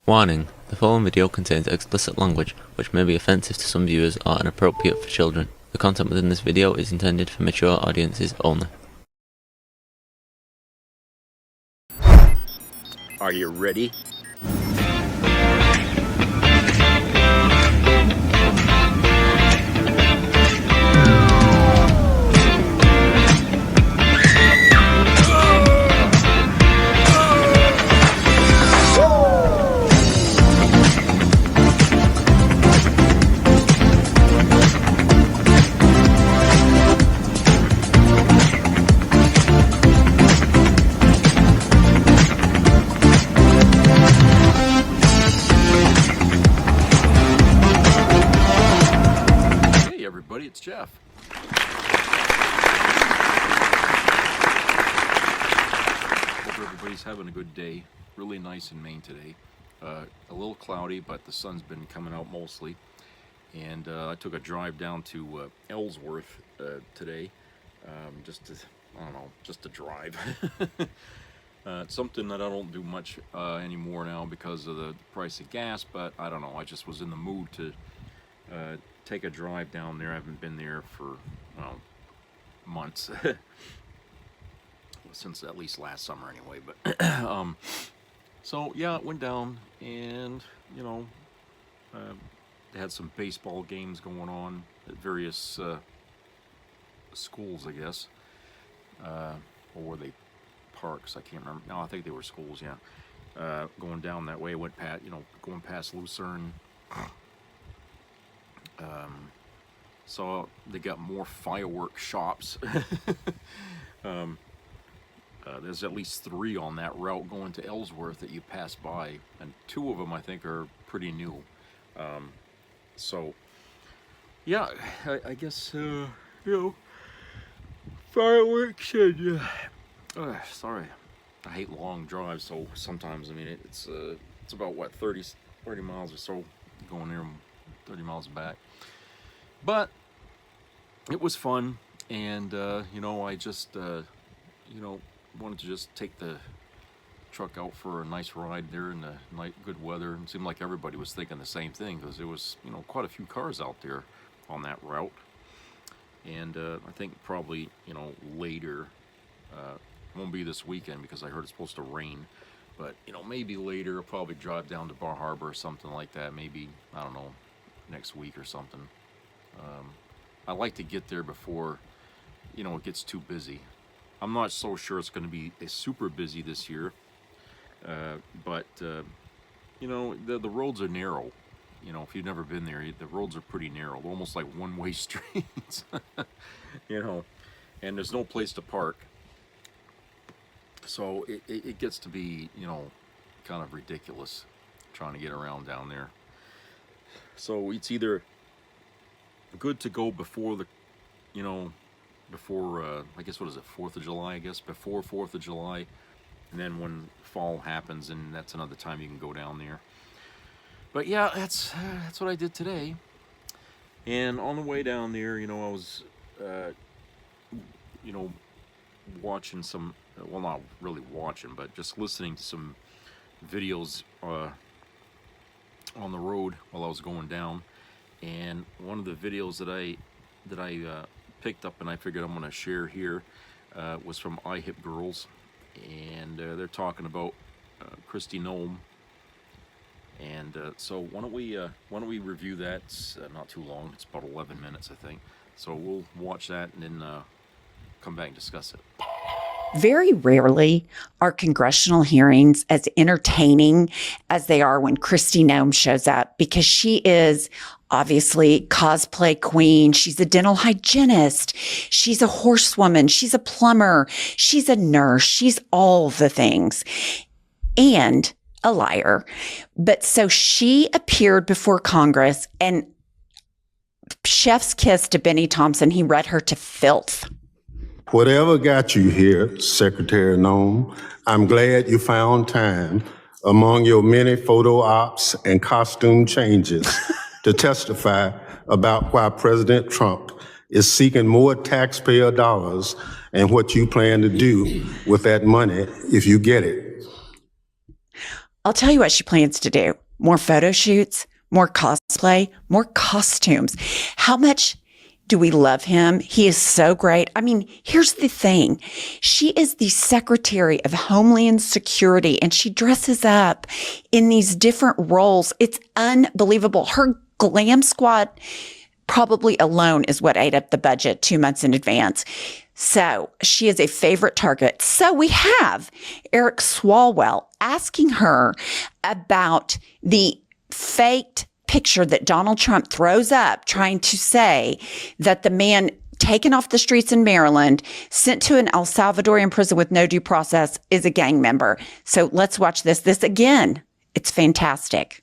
Warning: the following video contains explicit language, which may be offensive to some viewers or inappropriate for children. The content within this video is intended for mature audiences only. Are you ready? It's Jeff. Hope everybody's having a good day. Really nice in Maine today. A little cloudy, but the sun's been coming out mostly. And I took a drive down to Ellsworth today, just to drive. It's something that I don't do much anymore now because of the price of gas, but I don't know, I just was in the mood to take a drive down there. I haven't been there for, well, months. Since at least last summer anyway, but so yeah, went down and, they had some baseball games going on at various schools, I guess. Or were they parks? I can't remember. No, I think they were schools, yeah. Going down that way, went going past Lucerne. So they got more firework shops. There's at least 3 on that route going to Ellsworth that you pass by, and 2 of them I think are pretty new. So yeah, I guess fireworks and sorry, I hate long drives, so sometimes it's about what 30 miles or so going there, 30 miles back. But it was fun, and I just wanted to just take the truck out for a nice ride there in the good weather. It seemed like everybody was thinking the same thing, because there was quite a few cars out there on that route. And I think probably later, won't be this weekend because I heard it's supposed to rain, but maybe later I'll probably drive down to Bar Harbor or something like that. Maybe, I don't know, next week or something. I like to get there before it gets too busy. I'm not so sure it's going to be super busy this year, but the roads are narrow. If you've never been there, the roads are pretty narrow. They're almost like one-way streets. And there's no place to park, so it gets to be kind of ridiculous trying to get around down there. So it's either good to go before the, I guess, what is it, 4th of July, I guess, before 4th of July, and then when fall happens, and that's another time you can go down there. But yeah, that's what I did today. And on the way down there, I was, watching some, well, not really watching, but just listening to some videos on the road while I was going down. And one of the videos that I picked up and I figured I'm going to share here was from iHip Girls, and they're talking about Kristi Noam. And so why don't we review that? It's not too long. It's about 11 minutes, I think. So we'll watch that and then come back and discuss it. Very rarely are congressional hearings as entertaining as they are when Kristi Noam shows up, because she is obviously cosplay queen. She's a dental hygienist. She's a horsewoman. She's a plumber. She's a nurse. She's all the things, and a liar. But so she appeared before Congress, and chef's kiss to Benny Thompson. He read her to filth. Whatever got you here, Secretary Noam, I'm glad you found time among your many photo ops and costume changes to testify about why President Trump is seeking more taxpayer dollars and what you plan to do with that money if you get it. I'll tell you what she plans to do. More photo shoots, more cosplay, more costumes. How much do we love him? He is so great. I mean, here's the thing. She is the Secretary of Homeland Security, and she dresses up in these different roles. It's unbelievable. Her glam squad probably alone is what ate up the budget 2 months in advance. So she is a favorite target. So we have Eric Swalwell asking her about the faked picture that Donald Trump throws up, trying to say that the man taken off the streets in Maryland, sent to an El Salvadorian prison with no due process, is a gang member. So let's watch this. This again, it's fantastic.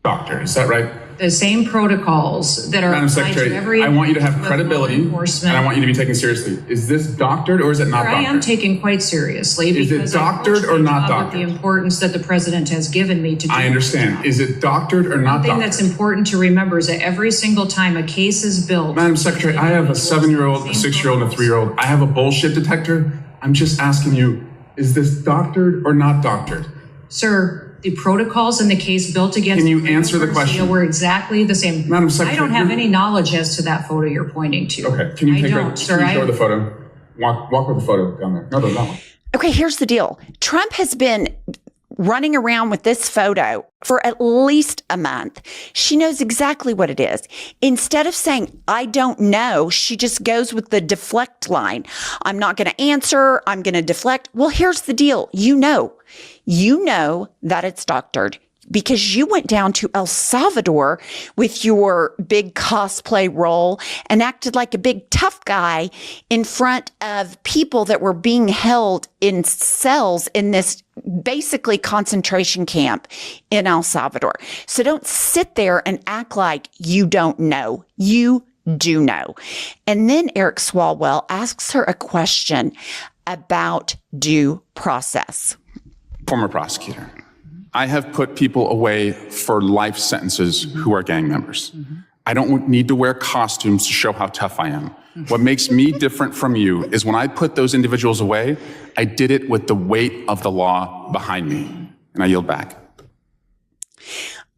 Doctor, is that right? The same protocols that are Madam Secretary, to every I want you to have credibility and I want you to be taken seriously. Is this doctored or is it not doctored? I am taken quite seriously. Is it doctored or not doctored? The importance that the president has given me to do. I understand. Is it doctored or not doctored? One thing that's important to remember is that every single time a case is built. Madam Secretary, I have a 7-year-old, a 6-year-old, and a 3-year-old. I have a bullshit detector. I'm just asking you, is this doctored or not doctored? Sir, the protocols in the case built against. Can you answer the question? Were exactly the same. Madam Secretary, I don't have any knowledge as to that photo you're pointing to. Okay, can you I take don't, a, sir, can you show the photo? Walk with the photo down there. No, that one. Okay, here's the deal. Trump has been running around with this photo for at least a month. She knows exactly what it is. Instead of saying, I don't know, she just goes with the deflect line. I'm not going to answer. I'm going to deflect. Well, here's the deal. You know that it's doctored because you went down to El Salvador with your big cosplay role and acted like a big tough guy in front of people that were being held in cells in this basically concentration camp in El Salvador. So don't sit there and act like you don't know. You do know. And then Eric Swalwell asks her a question about due process. Former prosecutor. I have put people away for life sentences who are gang members. I don't need to wear costumes to show how tough I am. What makes me different from you is when I put those individuals away, I did it with the weight of the law behind me. And I yield back.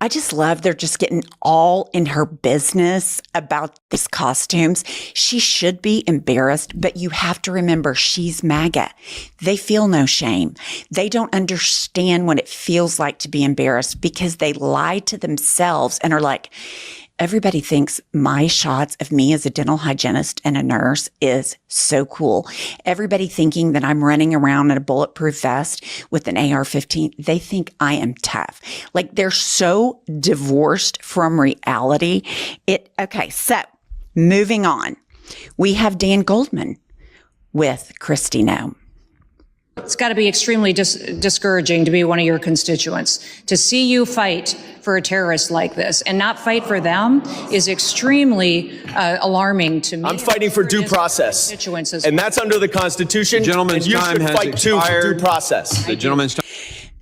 I just love they're just getting all in her business about these costumes. She should be embarrassed, but you have to remember she's MAGA. They feel no shame. They don't understand what it feels like to be embarrassed because they lie to themselves and are like, everybody thinks my shots of me as a dental hygienist and a nurse is so cool. Everybody thinking that I'm running around in a bulletproof vest with an AR-15, they think I am tough. Like they're so divorced from reality. Okay, so moving on. We have Dan Goldman with Kristi Noam. It's got to be extremely discouraging to be one of your constituents. To see you fight for a terrorist like this and not fight for them is extremely alarming to me. I'm fighting for due process, and that's under the Constitution. Gentleman's and you time should has fight too for due process. The gentleman's time.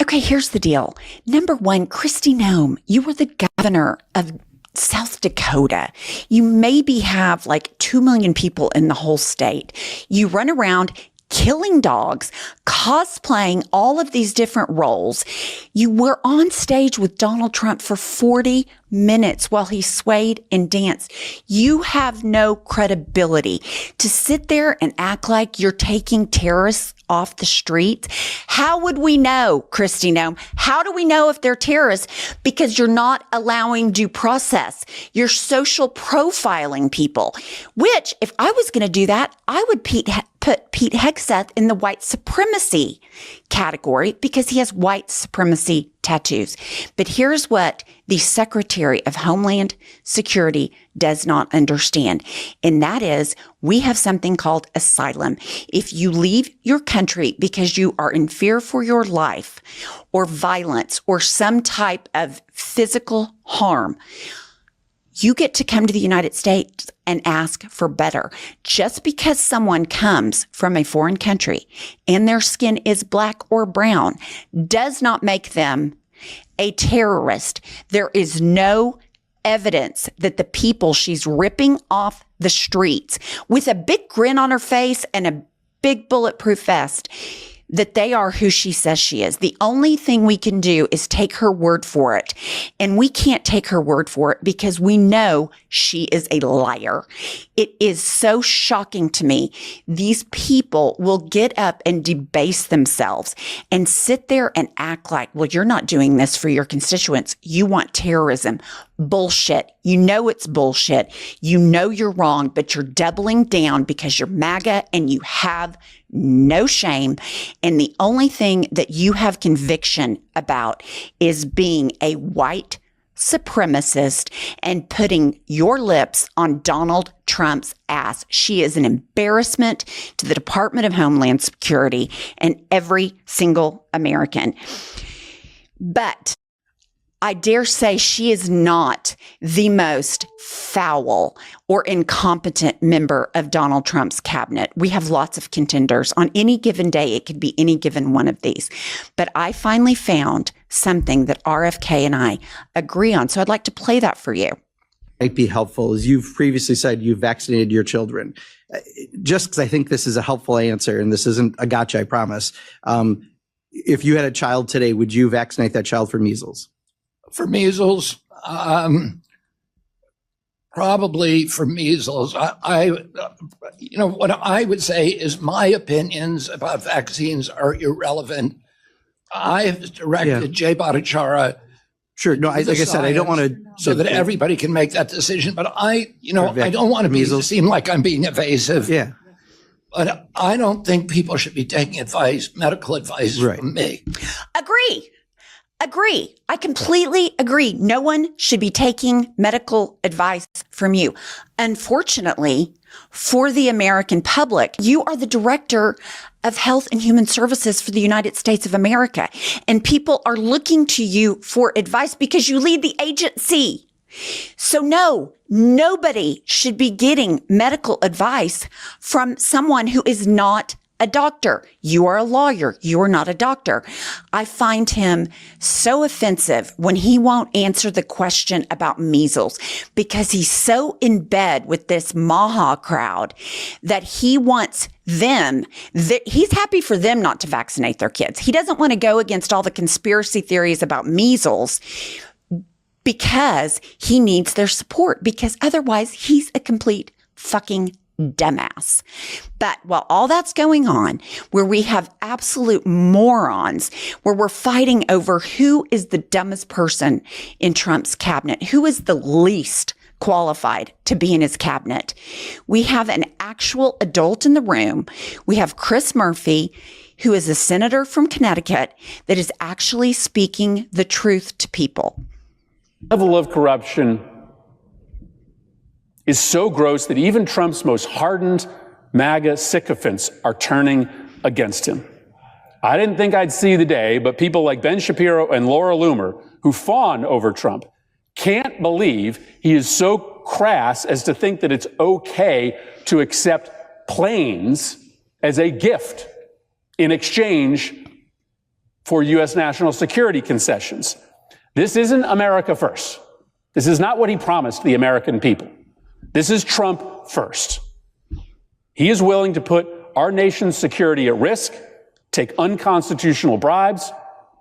Okay, here's the deal. Number one, Kristi Noam, you were the governor of South Dakota. You maybe have like 2 million people in the whole state. You run around killing dogs, cosplaying all of these different roles. You were on stage with Donald Trump for 40 minutes while he swayed and danced. You have no credibility to sit there and act like you're taking terrorists off the street. How would we know, Kristi Noam? How do we know if they're terrorists? Because you're not allowing due process. You're social profiling people, which if I was going to do that, I would put Pete Hegseth in the white supremacy category because he has white supremacy tattoos. But here's what the Secretary of Homeland Security does not understand. And that is we have something called asylum. If you leave your country because you are in fear for your life or violence or some type of physical harm, you get to come to the United States and ask for better. Just because someone comes from a foreign country and their skin is black or brown does not make them a terrorist. There is no evidence that the people she's ripping off the streets with a big grin on her face and a big bulletproof vest, that they are who she says she is. The only thing we can do is take her word for it. And we can't take her word for it because we know she is a liar. It is so shocking to me. These people will get up and debase themselves and sit there and act like, well, you're not doing this for your constituents. You want terrorism. Bullshit. You know it's bullshit. You know you're wrong, but you're doubling down because you're MAGA and you have no shame. And the only thing that you have conviction about is being a white supremacist and putting your lips on Donald Trump's ass. She is an embarrassment to the Department of Homeland Security and every single American. But I dare say she is not the most foul or incompetent member of Donald Trump's cabinet. We have lots of contenders. On any given day, it could be any given one of these. But I finally found something that RFK and I agree on. So I'd like to play that for you. Might be helpful. As you've previously said, you've vaccinated your children. Just because I think this is a helpful answer, and this isn't a gotcha, I promise. If you had a child today, would you vaccinate that child for measles? For measles, probably for measles. What I would say is my opinions about vaccines are irrelevant. I've directed Jay Bhattacharya. Sure. No, like I said, I don't want to. So that everybody can make that decision. But I don't want to seem like I'm being evasive. Yeah. But I don't think people should be taking medical advice from me. Agree. I completely agree. No one should be taking medical advice from you. Unfortunately, for the American public, you are the director of Health and Human Services for the United States of America. And people are looking to you for advice because you lead the agency. So no, nobody should be getting medical advice from someone who is not a doctor. You are a lawyer. You are not a doctor. I find him so offensive when he won't answer the question about measles because he's so in bed with this Maha crowd that he wants them, he's happy for them not to vaccinate their kids. He doesn't want to go against all the conspiracy theories about measles because he needs their support, because otherwise he's a complete fucking dumbass. But while all that's going on, where we have absolute morons, where we're fighting over who is the dumbest person in Trump's cabinet, who is the least qualified to be in his cabinet, we have an actual adult in the room. We have Chris Murphy, who is a senator from Connecticut, that is actually speaking the truth to people. Level of corruption is so gross that even Trump's most hardened MAGA sycophants are turning against him. I didn't think I'd see the day, but people like Ben Shapiro and Laura Loomer, who fawn over Trump, can't believe he is so crass as to think that it's okay to accept planes as a gift in exchange for U.S. national security concessions. This isn't America first. This is not what he promised the American people. This is Trump first. He is willing to put our nation's security at risk, take unconstitutional bribes,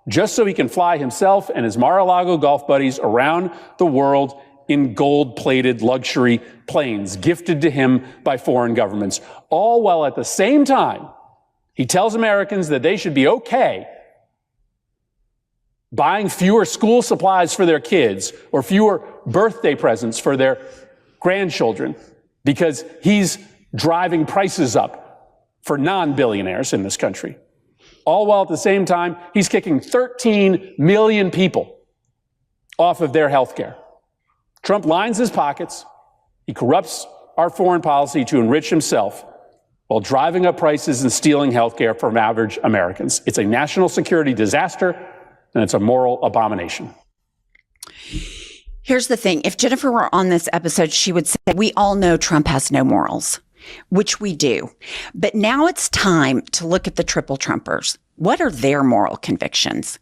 just so he can fly himself and his Mar-a-Lago golf buddies around the world in gold-plated luxury planes gifted to him by foreign governments, all while at the same time he tells Americans that they should be okay buying fewer school supplies for their kids or fewer birthday presents for their grandchildren because he's driving prices up for non-billionaires in this country. All while at the same time, he's kicking 13 million people off of their health care. Trump lines his pockets. He corrupts our foreign policy to enrich himself while driving up prices and stealing health care from average Americans. It's a national security disaster, and it's a moral abomination. Here's the thing. If Jennifer were on this episode, she would say, we all know Trump has no morals, which we do. But now it's time to look at the triple Trumpers. What are their moral convictions?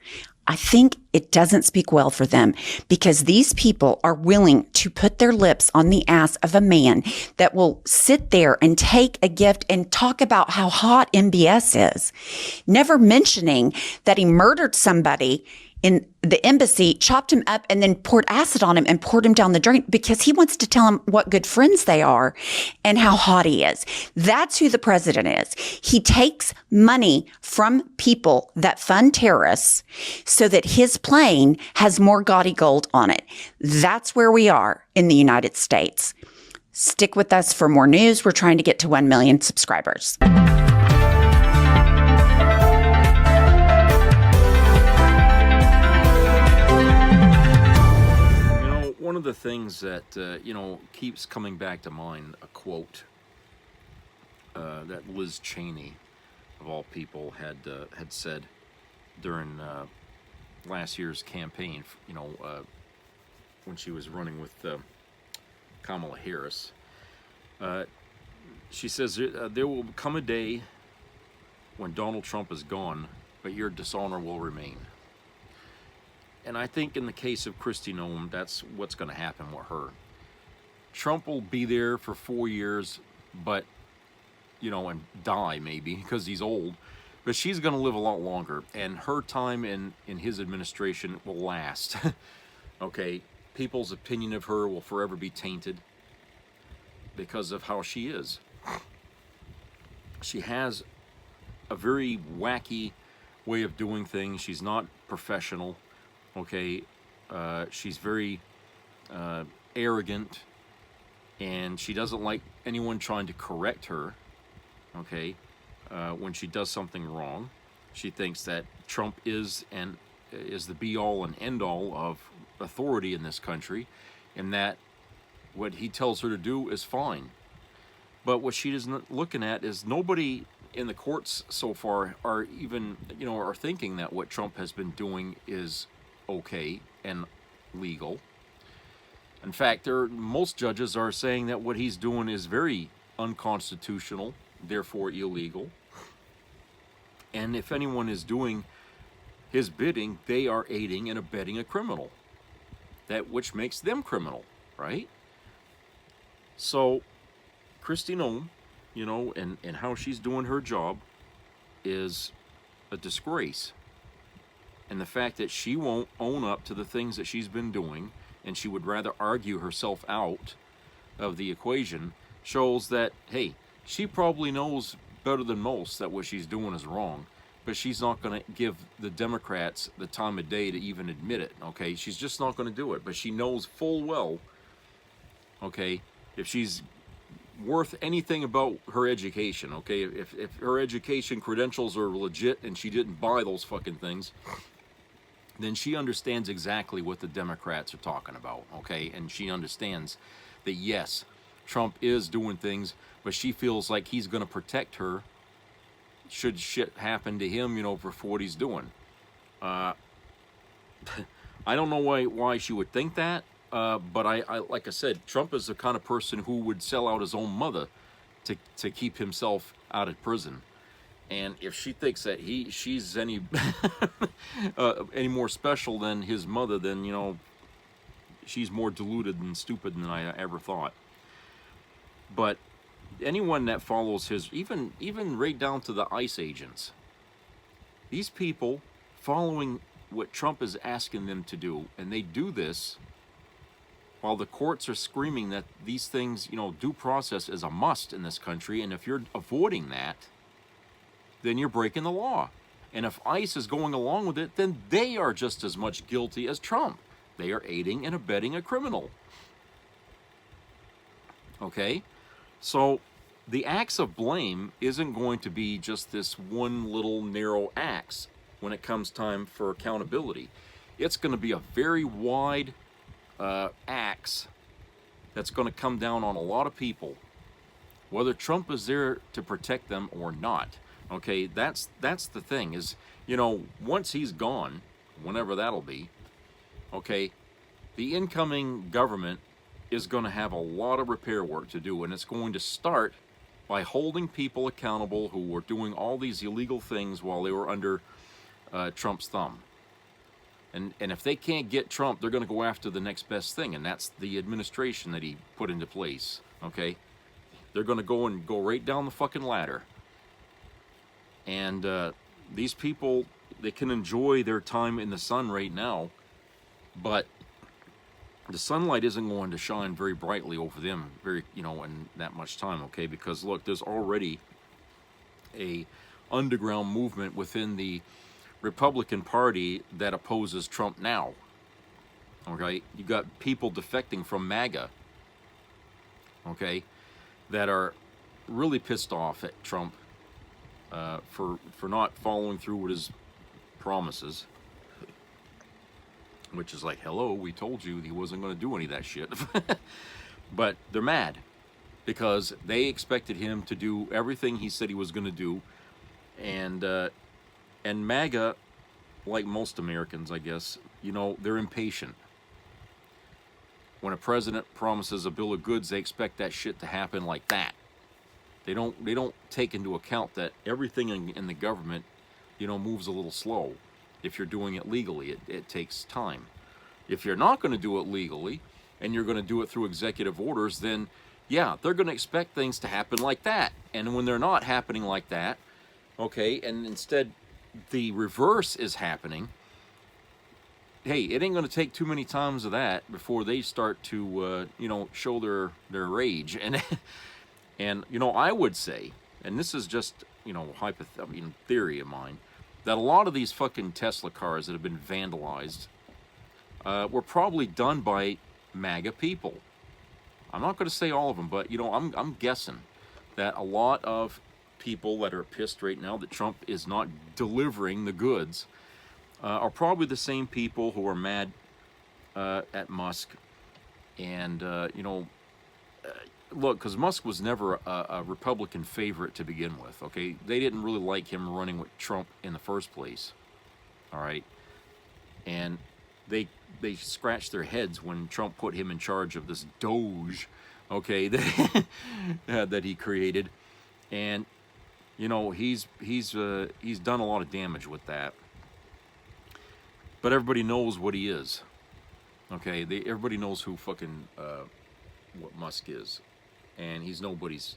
I think it doesn't speak well for them, because these people are willing to put their lips on the ass of a man that will sit there and take a gift and talk about how hot MBS is, never mentioning that he murdered somebody in the embassy, chopped him up, and then poured acid on him and poured him down the drain because he wants to tell him what good friends they are and how hot he is. That's who the president is. He takes money from people that fund terrorists so that his plane has more gaudy gold on it. That's where we are in the United States. Stick with us for more news. We're trying to get to 1 million subscribers. One of the things that, keeps coming back to mind, a quote that Liz Cheney, of all people, had said during last year's campaign, when she was running with Kamala Harris. She says, there will come a day when Donald Trump is gone, but your dishonor will remain. And I think in the case of Kristi Noam, that's what's going to happen with her. Trump will be there for 4 years, but, and die maybe because he's old. But she's going to live a lot longer, and her time in his administration will last. Okay, people's opinion of her will forever be tainted because of how she is. She has a very wacky way of doing things. She's not professional. Okay, she's very arrogant, and she doesn't like anyone trying to correct her, okay, when she does something wrong. She thinks that Trump is the be-all and end-all of authority in this country, and that what he tells her to do is fine. But what she isn't looking at is nobody in the courts so far are even, are thinking that what Trump has been doing is okay and legal. In fact, most judges are saying that what he's doing is very unconstitutional, therefore illegal. And if anyone is doing his bidding, they are aiding and abetting a criminal, which makes them criminal, right? So Kristi Noam, and how she's doing her job is a disgrace. And the fact that she won't own up to the things that she's been doing, and she would rather argue herself out of the equation, shows that, hey, she probably knows better than most that what she's doing is wrong, but she's not going to give the Democrats the time of day to even admit it, okay? She's just not going to do it, but she knows full well, okay, if she's worth anything about her education, okay? If her education credentials are legit and she didn't buy those fucking things, then she understands exactly what the Democrats are talking about, okay? And she understands that, yes, Trump is doing things, but she feels like he's going to protect her should shit happen to him, for what he's doing. I don't know why she would think that, but I like I said, Trump is the kind of person who would sell out his own mother to keep himself out of prison. And if she thinks that she's any any more special than his mother, then she's more deluded and stupid than I ever thought. But anyone that follows his, even right down to the ICE agents, these people following what Trump is asking them to do, and they do this while the courts are screaming that these things, due process is a must in this country, and if you're avoiding that, then you're breaking the law. And if ICE is going along with it, then they are just as much guilty as Trump. They are aiding and abetting a criminal. Okay? So the axe of blame isn't going to be just this one little narrow axe when it comes time for accountability. It's going to be a very wide axe that's going to come down on a lot of people, whether Trump is there to protect them or not. Okay, that's the thing is, once he's gone, whenever that'll be, okay, the incoming government is going to have a lot of repair work to do, and it's going to start by holding people accountable who were doing all these illegal things while they were under Trump's thumb. And if they can't get Trump, they're going to go after the next best thing, and that's the administration that he put into place, okay? They're going to go right down the fucking ladder. And these people, they can enjoy their time in the sun right now, but the sunlight isn't going to shine very brightly over them in that much time, okay? Because look, there's already a underground movement within the Republican Party that opposes Trump now, okay? You got people defecting from MAGA, okay, that are really pissed off at Trump for not following through with his promises, which is like, hello, we told you he wasn't going to do any of that shit. But they're mad because they expected him to do everything he said he was going to do, and MAGA, like most Americans, I guess, they're impatient. When a president promises a bill of goods, they expect that shit to happen like that. They don't take into account that everything in the government, moves a little slow. If you're doing it legally, it takes time. If you're not going to do it legally, and you're going to do it through executive orders, then yeah, they're going to expect things to happen like that. And when they're not happening like that, okay, and instead the reverse is happening, hey, it ain't going to take too many times of that before they start to, show their rage. And I would say, and this is just, theory of mine, that a lot of these fucking Tesla cars that have been vandalized were probably done by MAGA people. I'm not going to say all of them, but, I'm guessing that a lot of people that are pissed right now that Trump is not delivering the goods are probably the same people who are mad at Musk. And, look, because Musk was never a Republican favorite to begin with, okay? They didn't really like him running with Trump in the first place, all right? And they scratched their heads when Trump put him in charge of this Doge, okay, that he created. And, he's done a lot of damage with that. But everybody knows what he is, okay? Everybody knows who fucking what Musk is. And he's nobody's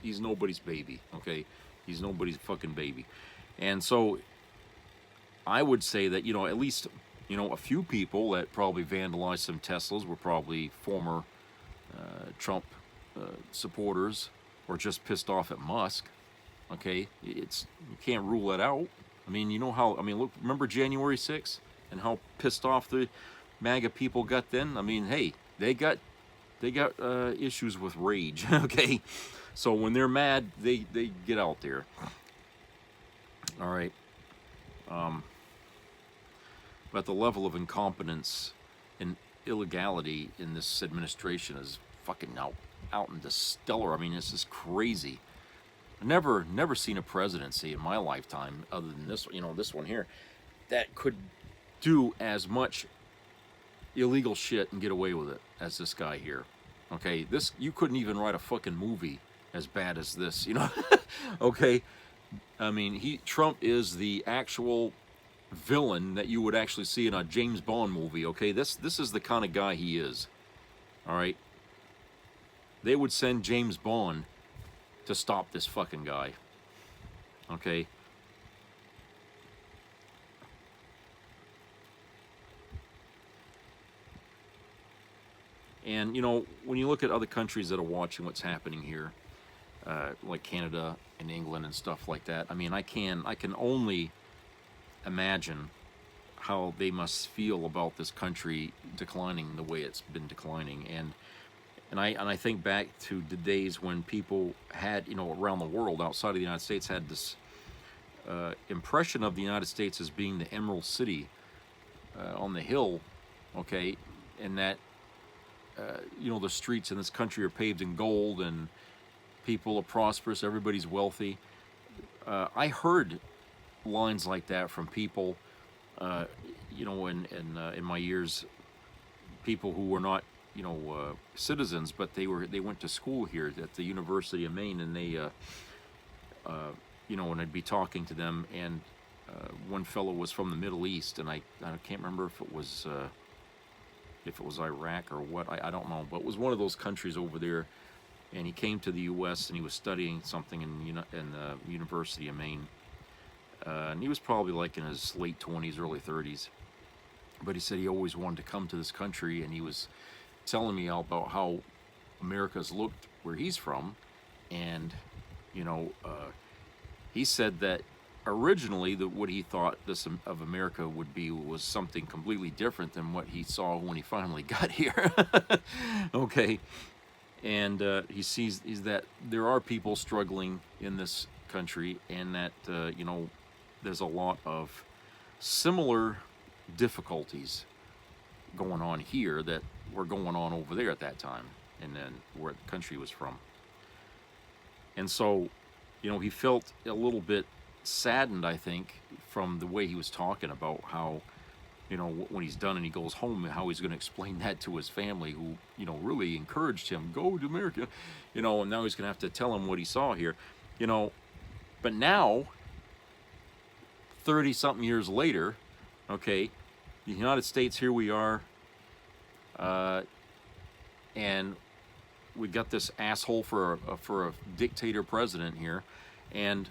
baby, okay? He's nobody's fucking baby. And so I would say that, at least, a few people that probably vandalized some Teslas were probably former Trump supporters or just pissed off at Musk, okay? You can't rule that out. I mean, look, remember January 6th and how pissed off the MAGA people got then? I mean, hey, they got issues with rage, okay? So when they're mad, they get out there. All right. But the level of incompetence and illegality in this administration is fucking out into stellar. I mean, this is crazy. I've never seen a presidency in my lifetime, other than this, this one here, that could do as much illegal shit and get away with it as this guy here. Okay, you couldn't even write a fucking movie as bad as this, okay? I mean, Trump is the actual villain that you would actually see in a James Bond movie, okay? This is the kind of guy he is. All right? They would send James Bond to stop this fucking guy. Okay? And, when you look at other countries that are watching what's happening here, like Canada and England and stuff like that, I mean, I can only imagine how they must feel about this country declining the way it's been declining. And I think back to the days when people had, around the world outside of the United States had this impression of the United States as being the Emerald City on the hill, okay, and that the streets in this country are paved in gold and people are prosperous, everybody's wealthy. I heard lines like that from people, in my years, people who were not, citizens, but they went to school here at the University of Maine, and they, and I'd be talking to them, and one fellow was from the Middle East, and I can't remember if it was Iraq or what, I don't know, but it was one of those countries over there, and he came to the U.S. and he was studying something in the University of Maine, and he was probably like in his late 20s, early 30s, but he said he always wanted to come to this country, and he was telling me all about how America's looked where he's from, and he said that originally what he thought this of America would be was something completely different than what he saw when he finally got here. Okay, and he sees that there are people struggling in this country, and that there's a lot of similar difficulties going on here that were going on over there at that time, and then where the country was from. And so, he felt a little bit saddened, I think, from the way he was talking about how, when he's done and he goes home, how he's going to explain that to his family, who, really encouraged him, go to America, and now he's going to have to tell him what he saw here, But now, 30-something years later, okay, the United States, here we are, and we got this asshole for a dictator president here, and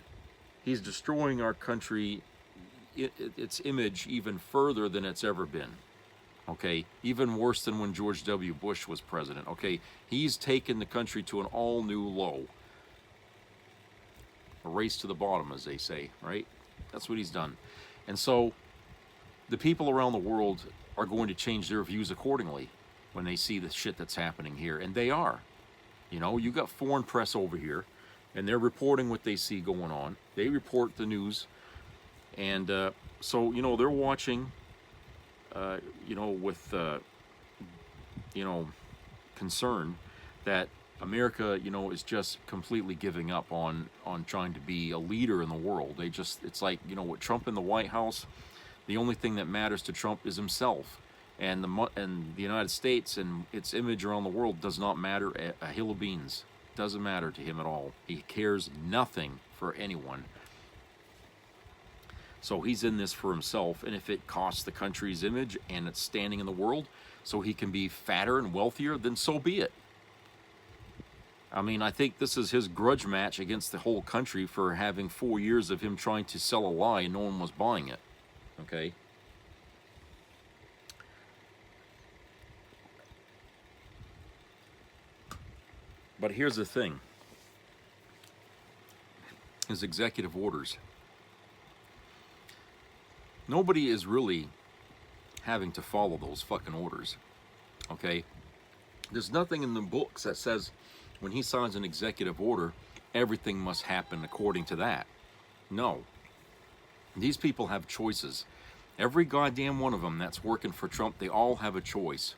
he's destroying our country, its image, even further than it's ever been. Okay, even worse than when George W. Bush was president. Okay, he's taken the country to an all-new low. A race to the bottom, as they say, right? That's what he's done. And so the people around the world are going to change their views accordingly when they see the shit that's happening here. And they are. You got foreign press over here, and they're reporting what they see going on. They report the news. And so, they're watching, with, concern that America, is just completely giving up on trying to be a leader in the world. It's like, with Trump in the White House, the only thing that matters to Trump is himself. And the United States and its image around the world does not matter a hill of beans. Doesn't matter to him at all. He cares nothing for anyone. So he's in this for himself, and if it costs the country's image and its standing in the world so he can be fatter and wealthier, then so be it. I mean, I think this is his grudge match against the whole country for having 4 years of him trying to sell a lie and no one was buying it. Okay? But here's the thing. His executive orders. Nobody is really having to follow those fucking orders. Okay? There's nothing in the books that says when he signs an executive order, everything must happen according to that. No. These people have choices. Every goddamn one of them that's working for Trump, they all have a choice.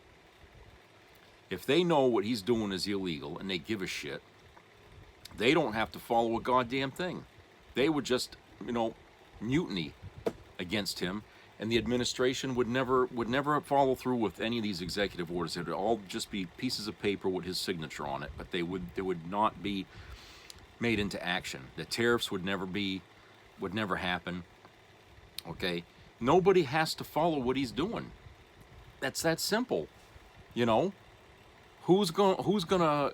If they know what he's doing is illegal and they give a shit, they don't have to follow a goddamn thing. They would just, mutiny against him, and the administration would never follow through with any of these executive orders. It would all just be pieces of paper with his signature on it, but they would not be made into action. The tariffs would never happen. Okay? Nobody has to follow what he's doing. That's that simple. Who's gonna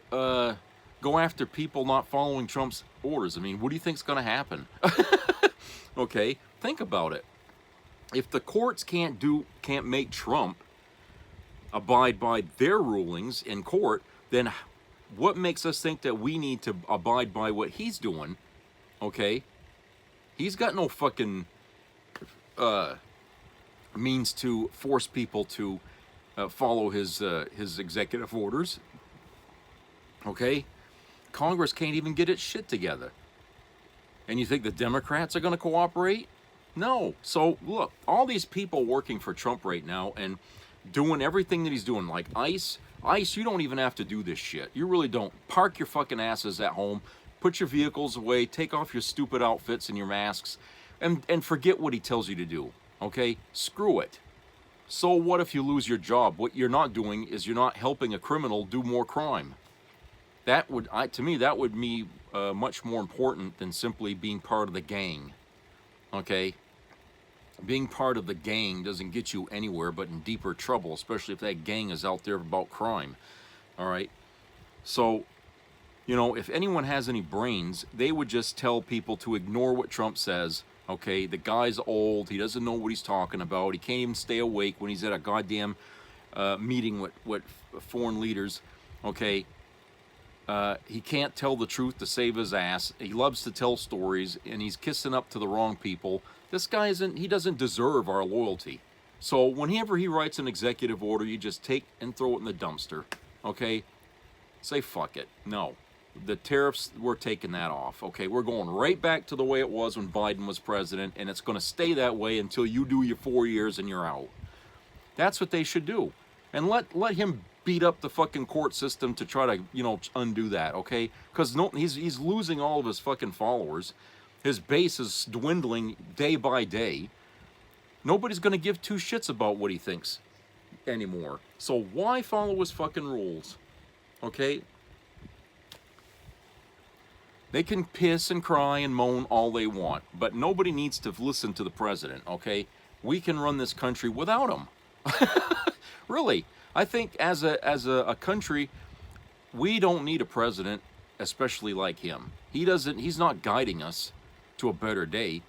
go after people not following Trump's orders? I mean, what do you think's gonna happen? Okay, think about it. If the courts can't make Trump abide by their rulings in court, then what makes us think that we need to abide by what he's doing? Okay, he's got no fucking means to force people to follow his executive orders. Okay? Congress can't even get its shit together. And you think the Democrats are going to cooperate? No. So, look, all these people working for Trump right now and doing everything that he's doing, like ICE, you don't even have to do this shit. You really don't. Park your fucking asses at home, put your vehicles away, take off your stupid outfits and your masks, and forget what he tells you to do. Okay? Screw it. So what if you lose your job? What you're not doing is you're not helping a criminal do more crime. To me, that would be much more important than simply being part of the gang. Okay? being part of the gang doesn't get you anywhere but in deeper trouble, especially if that gang is out there about crime. All right? So, you know, if anyone has any brains, they would just tell people to ignore what Trump says. Okay, the guy's old. He doesn't know what he's talking about. He can't even stay awake when he's at a goddamn meeting with foreign leaders. Okay, he can't tell the truth to save his ass. He loves to tell stories, and he's kissing up to the wrong people. This guy he doesn't deserve our loyalty. So whenever he writes an executive order, you just take and throw it in the dumpster. Okay, say fuck it. No. The tariffs, we're taking that off. Okay, we're going right back to the way it was when Biden was president, and it's going to stay that way until you do your 4 years and you're out. That's what they should do. And let him beat up the fucking court system to try to, you know, undo that, okay? Because he's losing all of his fucking followers. His base is dwindling day by day. Nobody's going to give two shits about what he thinks anymore. So why follow his fucking rules? Okay? They can piss and cry and moan all they want, but nobody needs to listen to the president, okay? We can run this country without him. Really. I think as a country, we don't need a president, especially like him. He's not guiding us to a better day.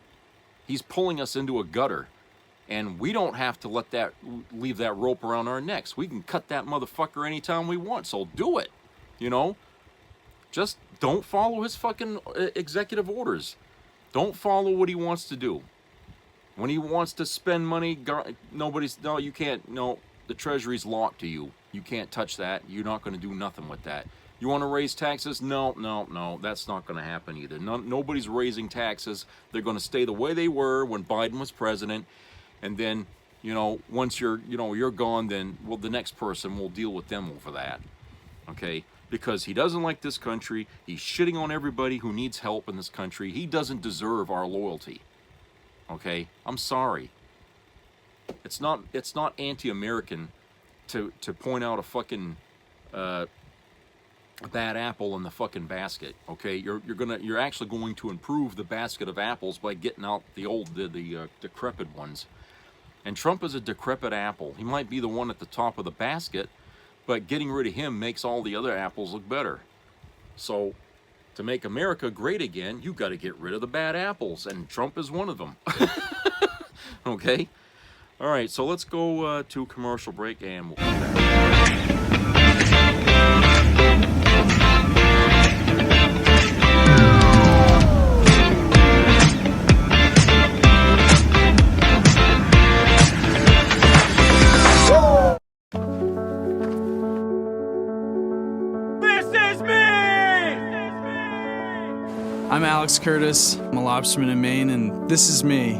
He's pulling us into a gutter. And we don't have to leave that rope around our necks. We can cut that motherfucker anytime we want, so do it, you know? Just don't follow his fucking executive orders. Don't follow what he wants to do. When he wants to spend money, you can't, no, the treasury's locked to you. You can't touch that. You're not going to do nothing with that. You want to raise taxes? No, that's not going to happen either. Nobody's raising taxes. They're going to stay the way they were when Biden was president. And then, you know, once you're gone, then, well, the next person will deal with them over that. Okay? Because he doesn't like this country. He's shitting on everybody who needs help in this country. He doesn't deserve our loyalty. Okay? I'm sorry. It's not anti-American to point out a fucking bad apple in the fucking basket. Okay? You're actually going to improve the basket of apples by getting out the decrepit ones. And Trump is a decrepit apple. He might be the one at the top of the basket, but getting rid of him makes all the other apples look better. So, to make America great again, you got to get rid of the bad apples, and Trump is one of them. Okay? All right, so let's go to commercial break, and we'll come back. I'm Alex Curtis. I'm a lobsterman in Maine, and this is me.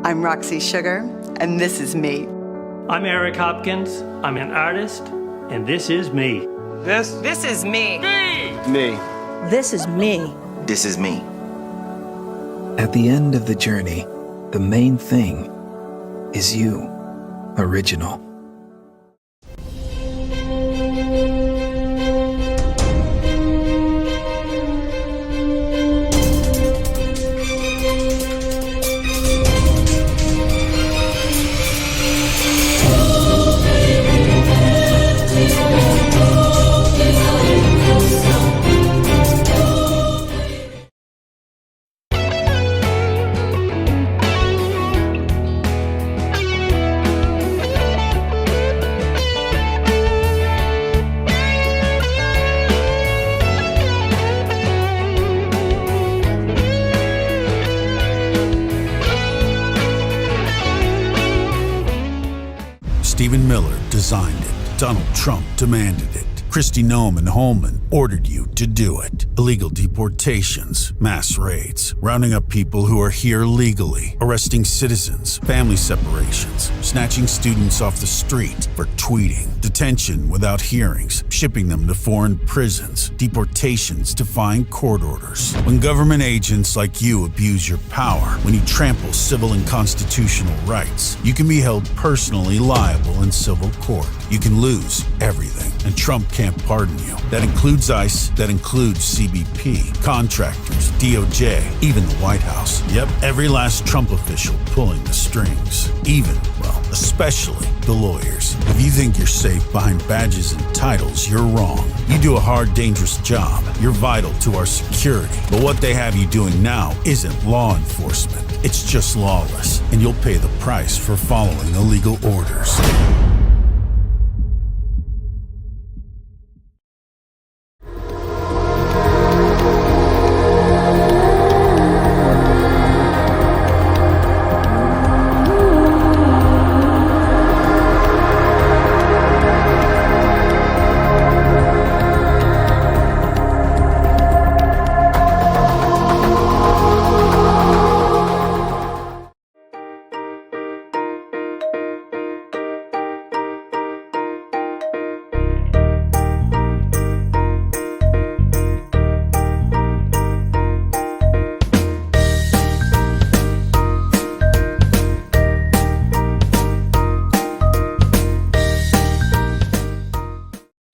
I'm Roxy Sugar, and this is me. I'm Eric Hopkins. I'm an artist, and this is me. This is me. Me. This is me. This is me. At the end of the journey, the main thing is you, original. Stephen Miller designed it. Donald Trump demanded it. Kristi Noam and Holman ordered you to do it. Illegal deportations, mass raids, rounding up people who are here legally, arresting citizens, family separations, snatching students off the street for tweeting, detention without hearings, shipping them to foreign prisons, deportations defying court orders. When government agents like you abuse your power, when you trample civil and constitutional rights, you can be held personally liable in civil court. You can lose everything, and Trump can't pardon you. That includes includes ICE, that includes CBP, contractors, DOJ, even the White House. Yep, every last Trump official pulling the strings. Even, well, especially the lawyers. If you think you're safe behind badges and titles, you're wrong. You do a hard, dangerous job. You're vital to our security. But what they have you doing now isn't law enforcement. It's just lawless, and you'll pay the price for following illegal orders.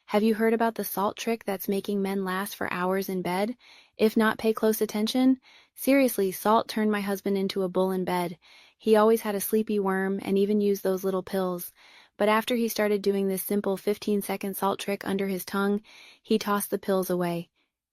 Have you heard about the salt trick that's making men last for hours in bed? If not, pay close attention. Seriously, salt turned my husband into a bull in bed. He always had a sleepy worm and even used those little pills. But after he started doing this simple 15-second salt trick under his tongue, he tossed the pills away.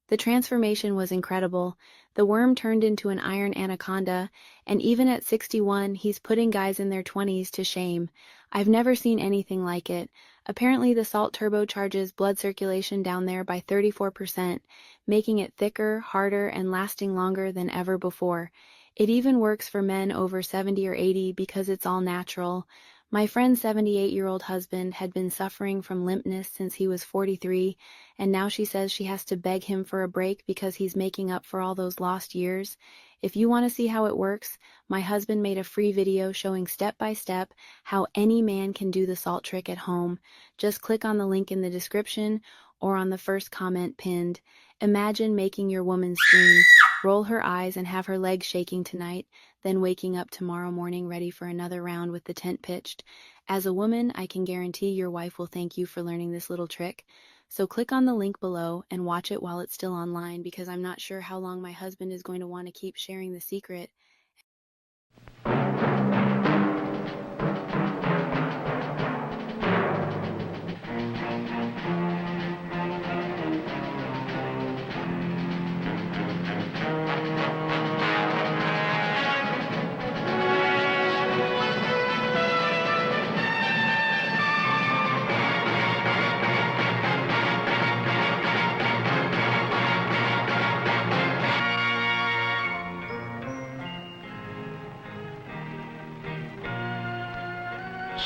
The transformation was incredible. The worm turned into an iron anaconda, and even at 61, he's putting guys in their 20s to shame. I've never seen anything like it. Apparently the salt turbocharges blood circulation down there by 34%, making it thicker, harder, and lasting longer than ever before. It even works for men over 70 or 80 because it's all natural. My friend's 78-year-old husband had been suffering from limpness since he was 43, and now she says she has to beg him for a break because he's making up for all those lost years. If you want to see how it works, my husband made a free video showing step by step how any man can do the salt trick at home. Just click on the link in the description or on the first comment pinned. Imagine making your woman scream, roll her eyes, and have her legs shaking tonight, then waking up tomorrow morning ready for another round with the tent pitched. As a woman, I can guarantee your wife will thank you for learning this little trick. So click on the link below and watch it while it's still online, because I'm not sure how long my husband is going to want to keep sharing the secret.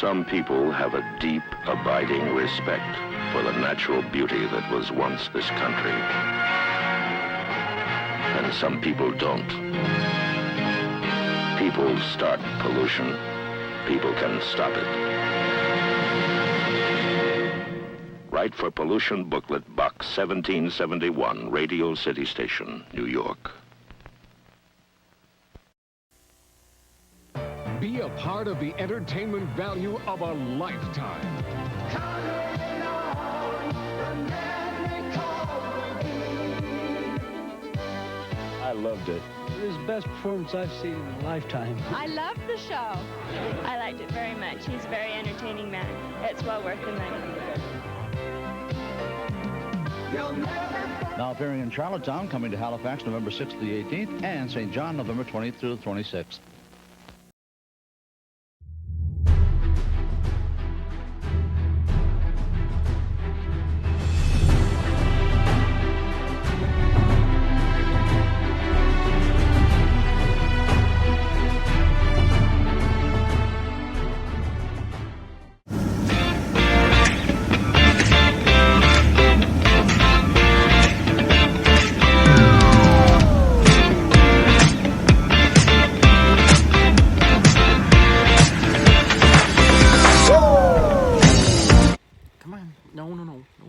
Some people have a deep, abiding respect for the natural beauty that was once this country. And some people don't. People start pollution. People can stop it. Write for Pollution Booklet, Box 1771, Radio City Station, New York. Be a part of the entertainment value of a lifetime. I loved it. It was the best performance I've seen in a lifetime. I loved the show. I liked it very much. He's a very entertaining man. It's well worth the money. Now appearing in Charlottetown, coming to Halifax November 6th to the 18th, and St. John November 20th through the 26th.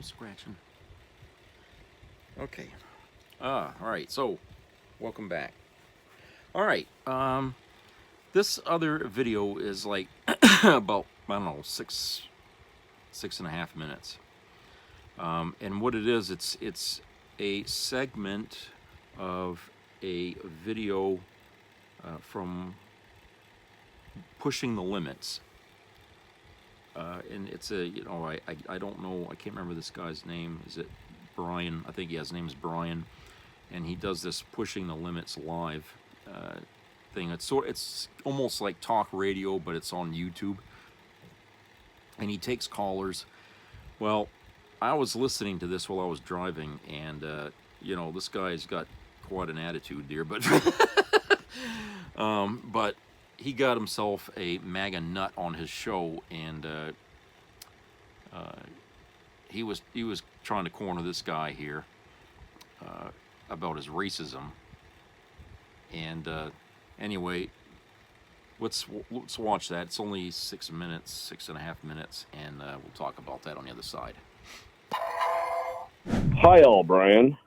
Scratching. Okay. All right. So, welcome back. All right. This other video is like about, I don't know, six and a half minutes. And what it is, it's a segment of a video from Pushing the Limits. And it's a, I don't know, I can't remember this guy's name. Is it Brian? I think his name is Brian. And he does this Pushing the Limits live thing. It's almost like talk radio, but it's on YouTube. And he takes callers. Well, I was listening to this while I was driving, and this guy's got quite an attitude there, but but he got himself a MAGA nut on his show, and he was trying to corner this guy here about his racism. And anyway, let's watch that. It's only 6 minutes, 6.5 minutes, and we'll talk about that on the other side. Hi, all, Brian.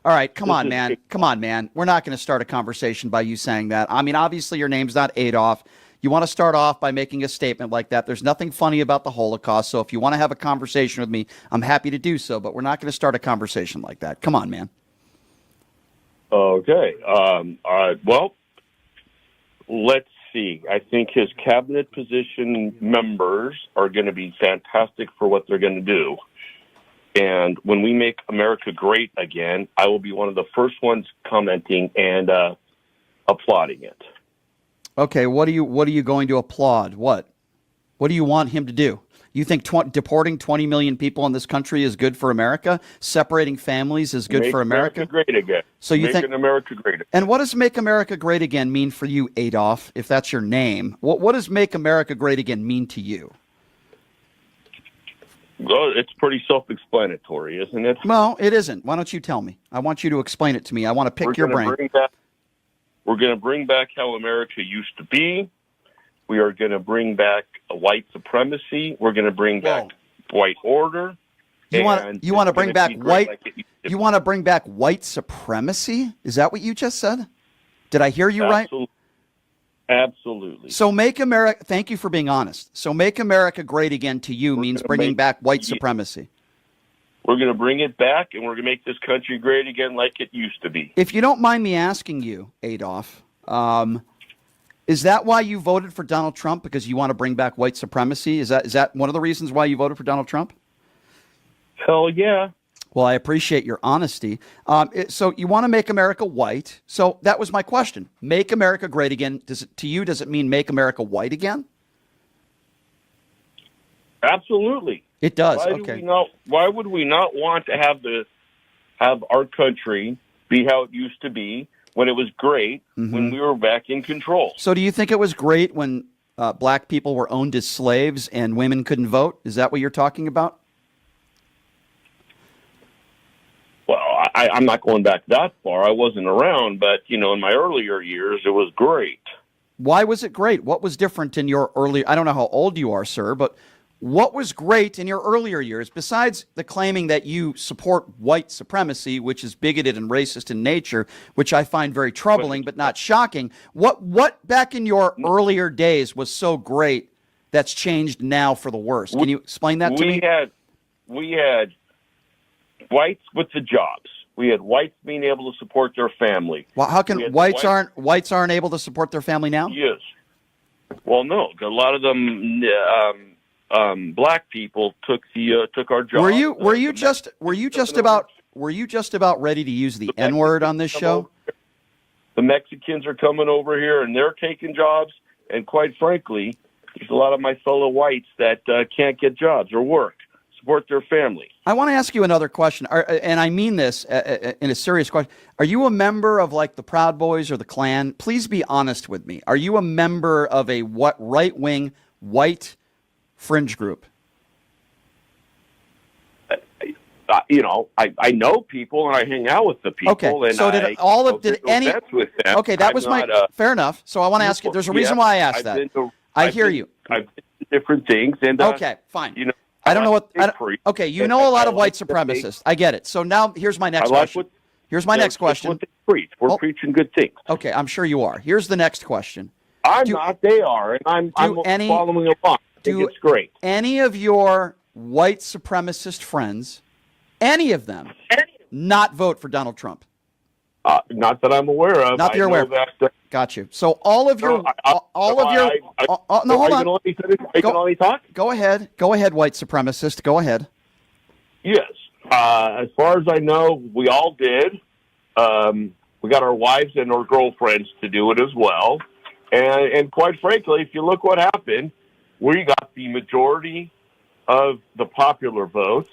All right, come on, man. Come on, man. We're not going to start a conversation by you saying that. I mean, obviously your name's not Adolf. You want to start off by making a statement like that. There's nothing funny about the Holocaust, so if you want to have a conversation with me, I'm happy to do so, but we're not going to start a conversation like that. Come on, man. Okay. Well, let's see. I think his cabinet position members are going to be fantastic for what they're going to do. And when we make America great again, I will be one of the first ones commenting and applauding it. Okay, what are you going to applaud? What do you want him to do? You think deporting 20 million people in this country is good for America? Separating families is good for America? Make America great again. So you think America great again. And what does Make America Great Again mean for you, Adolf, if that's your name? What does Make America Great Again mean to you? Well, it's pretty self-explanatory, isn't it? Well, it isn't. Why don't you tell me? I want you to explain it to me. I want to pick your brain. We're going to bring back how America used to be. We are going to bring back white supremacy. We're going to bring back white order. You want to bring back white? You want to bring back white supremacy? Is that what you just said? Did I hear you right? Absolutely. So Make America, thank you for being honest. So Make America Great Again to you means bringing back white supremacy. We're going to bring it back, and we're going to make this country great again like it used to be. If you don't mind me asking you, Adolf, is that why you voted for Donald Trump? Because you want to bring back white supremacy? Is that one of the reasons why you voted for Donald Trump? Hell yeah. Well, I appreciate your honesty. So you want to make America white. So that was my question. Make America great again. Does it mean make America white again? Absolutely. It does. Why would we not want to have our country be how it used to be when it was great, when we were back in control? So do you think it was great when black people were owned as slaves and women couldn't vote? Is that what you're talking about? Well, I'm not going back that far. I wasn't around, but, in my earlier years, it was great. Why was it great? What was different in your earlier... I don't know how old you are, sir, but what was great in your earlier years, besides the claiming that you support white supremacy, which is bigoted and racist in nature, which I find very troubling but not shocking? What back in your earlier days was so great that's changed now for the worse? Can you explain that to me? We had whites with the jobs. We had whites being able to support their family. Well, how can whites aren't able to support their family now? Yes. Well, no, a lot of them black people took our jobs. Were you just about ready to use the N-word on this show? The Mexicans are coming over here and they're taking jobs, and quite frankly, there's a lot of my fellow whites that can't get jobs or work, support their family. I want to ask you another question, and I mean this in a serious question. Are you a member of like the Proud Boys or the Klan? Please be honest with me. Are you a member of a right-wing white fringe group? I know people and I hang out with the people. Okay, and so with them. Okay, that was fair enough. So I want to ask you. There's a reason why I asked that. I hear you. I've been to different things, and okay, fine. I don't know what. Okay, you know a lot of white supremacists. I get it. So now here's my next question. Here's my next question. We're preaching good things. Okay, I'm sure you are. Here's the next question. I'm not. They are, and I'm following along. I think it's great. Any of your white supremacist friends any of them, not vote for Donald Trump? Not that I'm aware of. Not that you're aware of. Got you. So all of your, no, hold on. I can only talk? Go ahead. Go ahead, white supremacist. Go ahead. Yes. As far as I know, we all did. We got our wives and our girlfriends to do it as well. And quite frankly, if you look what happened, we got the majority of the popular vote.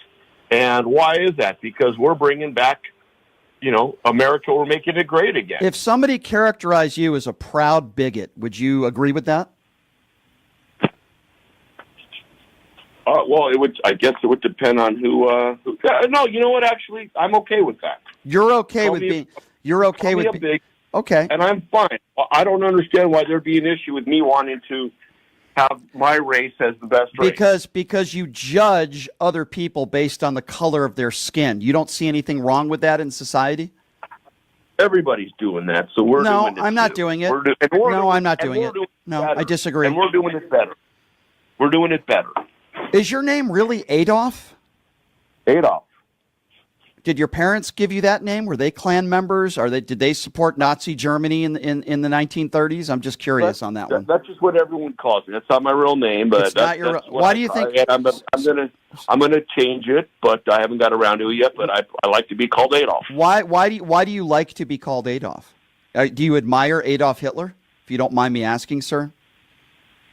And why is that? Because we're bringing back, America, we're making it great again. If somebody characterized you as a proud bigot, would you agree with that? Well, I guess it would depend on who. No, you know what? Actually, I'm okay with that. You're okay with being. You're okay with being. Big, okay, and I'm fine. I don't understand why there'd be an issue with me wanting to have my race as the best race. Because you judge other people based on the color of their skin. You don't see anything wrong with that in society? Everybody's doing that, so we're doing it. No, I'm not doing it. No, I'm not doing it. No, I disagree. And we're doing it better. We're doing it better. Is your name really Adolf? Adolf. Did your parents give you that name? Were they Klan members? Did they support Nazi Germany in the 1930s? I'm just curious on that one. That's just what everyone calls me. That's not my real name, but that's why do you think? I'm gonna change it, but I haven't got around to it yet. But I like to be called Adolf. Why do you like to be called Adolf? Do you admire Adolf Hitler? If you don't mind me asking, sir.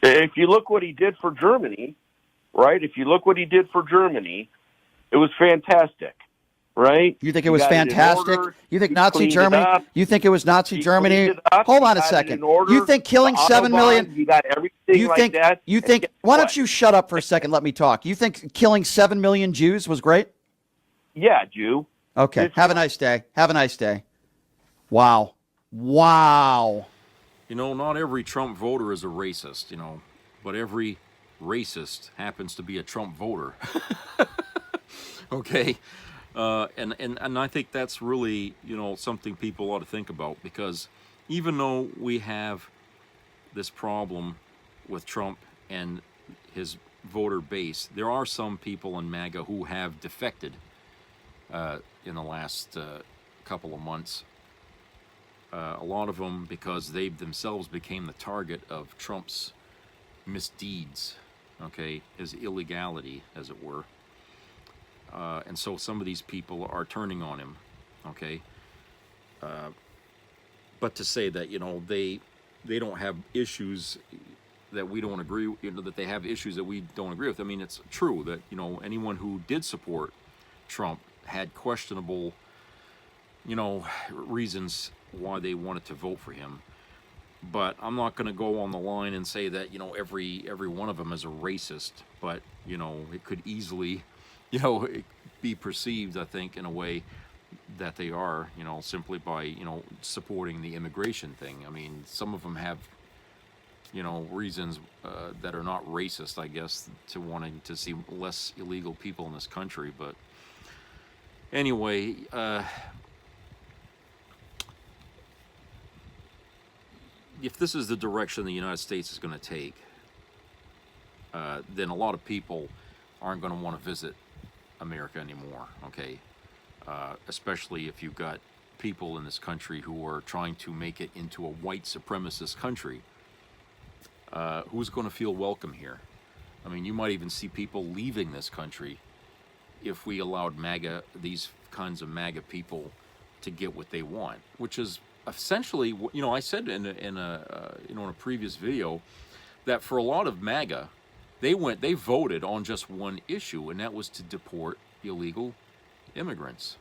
If you look what he did for Germany, right? If you look what he did for Germany, it was fantastic. Right? You think it was fantastic? You think Nazi Germany? You think it was Nazi Germany? Hold on a second. You think killing 7 million? You got everything like that. You think? Why don't you shut up for a second? Let me talk. You think killing 7 million Jews was great? Yeah, Jew. Okay. Have a nice day. Have a nice day. Wow. Wow. Not every Trump voter is a racist. But every racist happens to be a Trump voter. Okay. And I think that's really, something people ought to think about, because even though we have this problem with Trump and his voter base, there are some people in MAGA who have defected in the last couple of months. A lot of them because they themselves became the target of Trump's misdeeds, his illegality, as it were. And so some of these people are turning on him, but to say that, they don't have issues that we don't agree with, that they have issues that we don't agree with. I mean, it's true that, anyone who did support Trump had questionable, reasons why they wanted to vote for him. But I'm not going to go on the line and say that, every one of them is a racist, but, it could easily... it be perceived, I think, in a way that they are, simply by, supporting the immigration thing. I mean, some of them have, reasons that are not racist, I guess, to wanting to see less illegal people in this country. But anyway, if this is the direction the United States is going to take, then a lot of people aren't going to want to visit America anymore, especially if you've got people in this country who are trying to make it into a white supremacist country. Who's going to feel welcome here? I mean, you might even see people leaving this country if we allowed these kinds of MAGA people to get what they want, which is essentially, I said in a previous video that for a lot of MAGA, they voted on just one issue, and that was to deport illegal immigrants,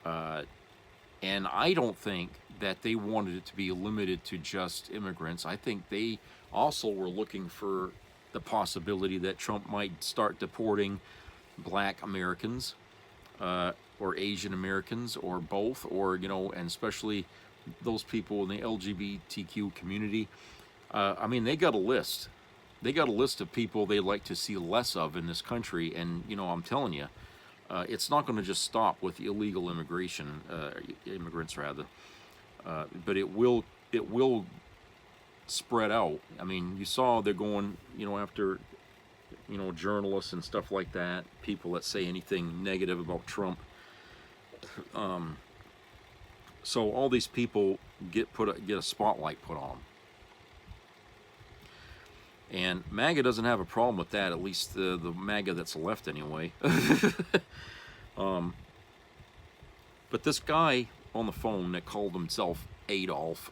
and I don't think that they wanted it to be limited to just immigrants. I think they also were looking for the possibility that Trump might start deporting Black Americans, or Asian Americans, or both, or, and especially those people in the LGBTQ community. I mean, they got a list. They got a list of people they'd like to see less of in this country, and I'm telling you, it's not going to just stop with illegal immigrants rather, but it will spread out. I mean, you saw they're going, after journalists and stuff like that, people that say anything negative about Trump. So all these people get a spotlight put on them. And MAGA doesn't have a problem with that, at least the MAGA that's left anyway. But this guy on the phone that called himself Adolf,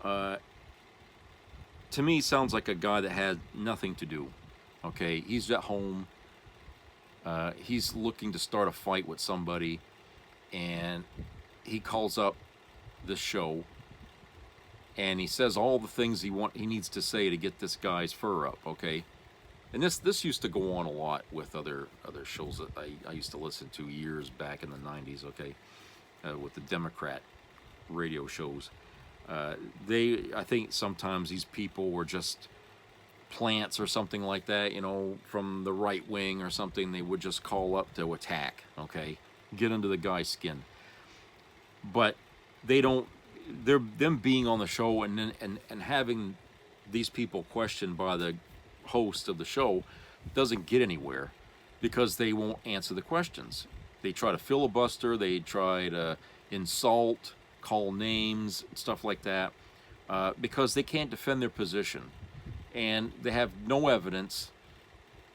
to me sounds like a guy that had nothing to do. Okay, he's at home. He's looking to start a fight with somebody, and he calls up this show, and he says all the things he needs to say to get this guy's fur up. Okay, and this used to go on a lot with other shows that I used to listen to years back in the 90s. Okay, with the Democrat radio shows. I think sometimes these people were just plants or something like that, from the right wing or something. They would just call up to attack, okay, get under the guy's skin. But them being on the show and having these people questioned by the host of the show doesn't get anywhere, because they won't answer the questions. They try to filibuster, they try to insult, call names, stuff like that, because they can't defend their position. And they have no evidence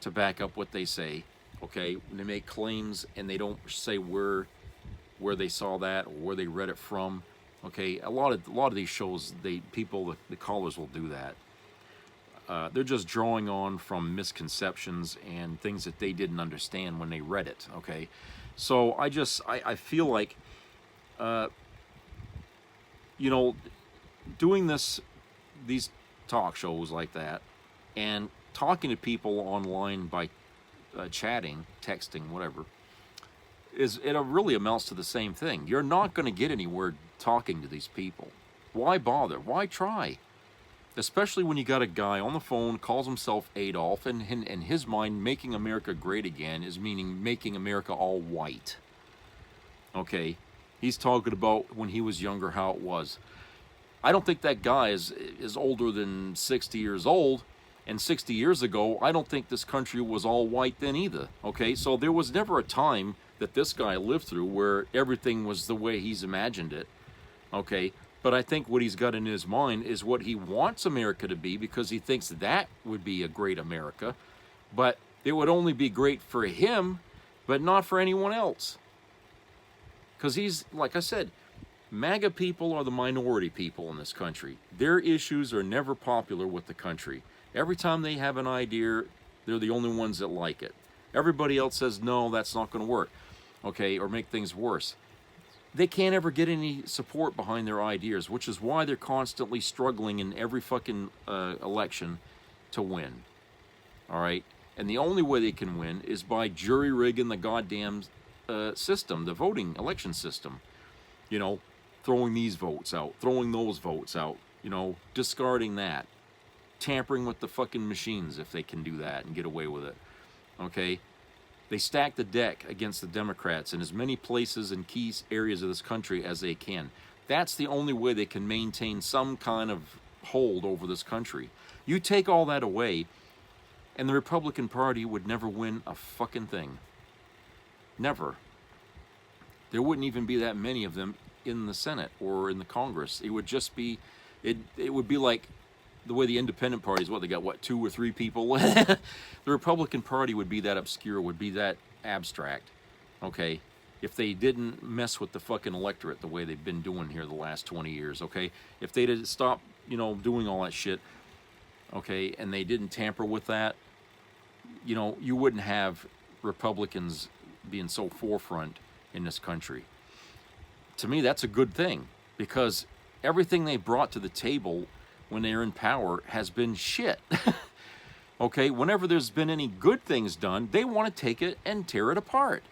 to back up what they say. Okay, when they make claims and they don't say where they saw that or where they read it from. Okay, a lot of these shows, the callers will do that. They're just drawing on from misconceptions and things that they didn't understand when they read it. Okay, so I feel like, doing these talk shows like that and talking to people online by chatting, texting, whatever, it really amounts to the same thing. You're not going to get anywhere talking to these people. Why bother? Why try? Especially when you got a guy on the phone, calls himself Adolf, and in his mind, making America great again is meaning making America all white. Okay, he's talking about when he was younger, how it was. I don't think that guy is older than 60 years old, and 60 years ago, I don't think this country was all white then either. Okay, so there was never a time that this guy lived through where everything was the way he's imagined it. Okay, but I think what he's got in his mind is what he wants America to be, because he thinks that would be a great America, but it would only be great for him, but not for anyone else. Because he's, like I said, MAGA people are the minority people in this country. Their issues are never popular with the country. Every time they have an idea, they're the only ones that like it. Everybody else says, no, that's not going to work, okay, or make things worse. They can't ever get any support behind their ideas, which is why they're constantly struggling in every fucking election to win, all right? And the only way they can win is by jury-rigging the goddamn system, the voting election system. Throwing these votes out, throwing those votes out, discarding that, tampering with the fucking machines if they can do that and get away with it, okay? They stack the deck against the Democrats in as many places and key areas of this country as they can. That's the only way they can maintain some kind of hold over this country. You take all that away, and the Republican Party would never win a fucking thing. Never. There wouldn't even be that many of them in the Senate or in the Congress. It would just be, it would be like the way the independent parties, they got, 2 or 3 people? The Republican Party would be that obscure, would be that abstract, okay? If they didn't mess with the fucking electorate the way they've been doing here the last 20 years, okay? If they didn't stop, doing all that shit, okay, and they didn't tamper with that, you wouldn't have Republicans being so forefront in this country. To me, that's a good thing, because everything they brought to the table when they're in power has been shit. Okay, whenever there's been any good things done, they want to take it and tear it apart.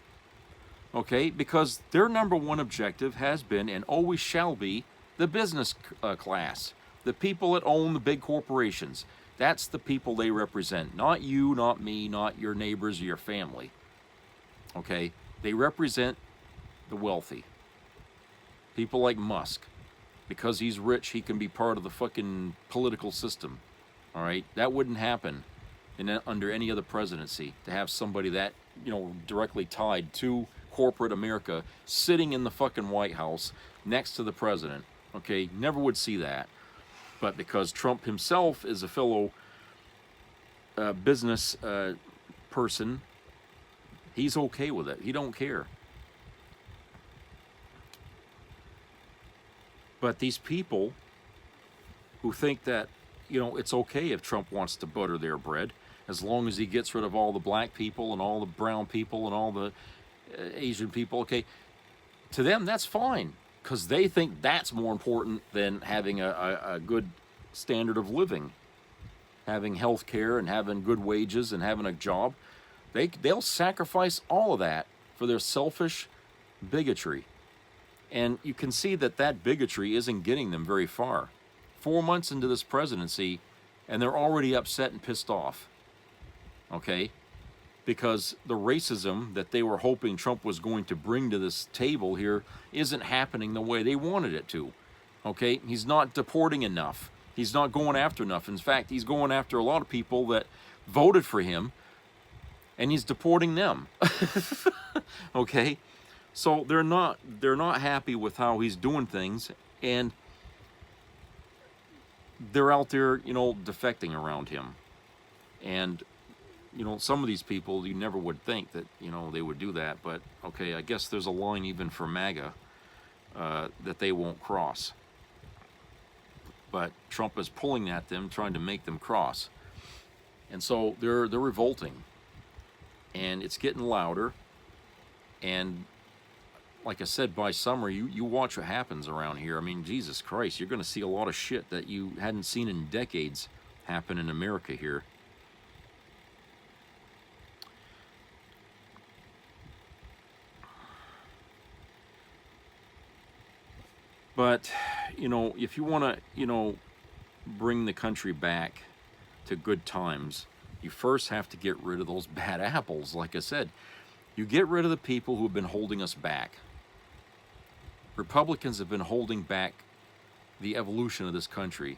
Okay, because their number one objective has been and always shall be the business class, the people that own the big corporations. That's the people they represent, not you, not me, not your neighbors or your family. Okay, they represent the wealthy. People like Musk. Because he's rich, he can be part of the fucking political system. All right? That wouldn't happen under any other presidency, to have somebody that, directly tied to corporate America sitting in the fucking White House next to the president. Okay, never would see that. But because Trump himself is a fellow business person, he's okay with it. He don't care. But these people who think that, it's okay if Trump wants to butter their bread, as long as he gets rid of all the black people and all the brown people and all the Asian people, okay, to them that's fine, because they think that's more important than having a good standard of living, having health care and having good wages and having a job. They'll sacrifice all of that for their selfish bigotry. And you can see that bigotry isn't getting them very far. 4 months into this presidency, and they're already upset and pissed off. Okay? Because the racism that they were hoping Trump was going to bring to this table here isn't happening the way they wanted it to. Okay? He's not deporting enough. He's not going after enough. In fact, he's going after a lot of people that voted for him, and he's deporting them. Okay? So they're not happy with how he's doing things, and they're out there, defecting around him. And some of these people, you never would think that, they would do that. But, okay, I guess there's a line even for MAGA that they won't cross. But Trump is pulling at them, trying to make them cross. And so they're revolting. And it's getting louder. And like I said, by summer, you watch what happens around here. I mean, Jesus Christ, you're going to see a lot of shit that you hadn't seen in decades happen in America here. But, if you want to, bring the country back to good times, you first have to get rid of those bad apples. Like I said, you get rid of the people who have been holding us back. Republicans have been holding back the evolution of this country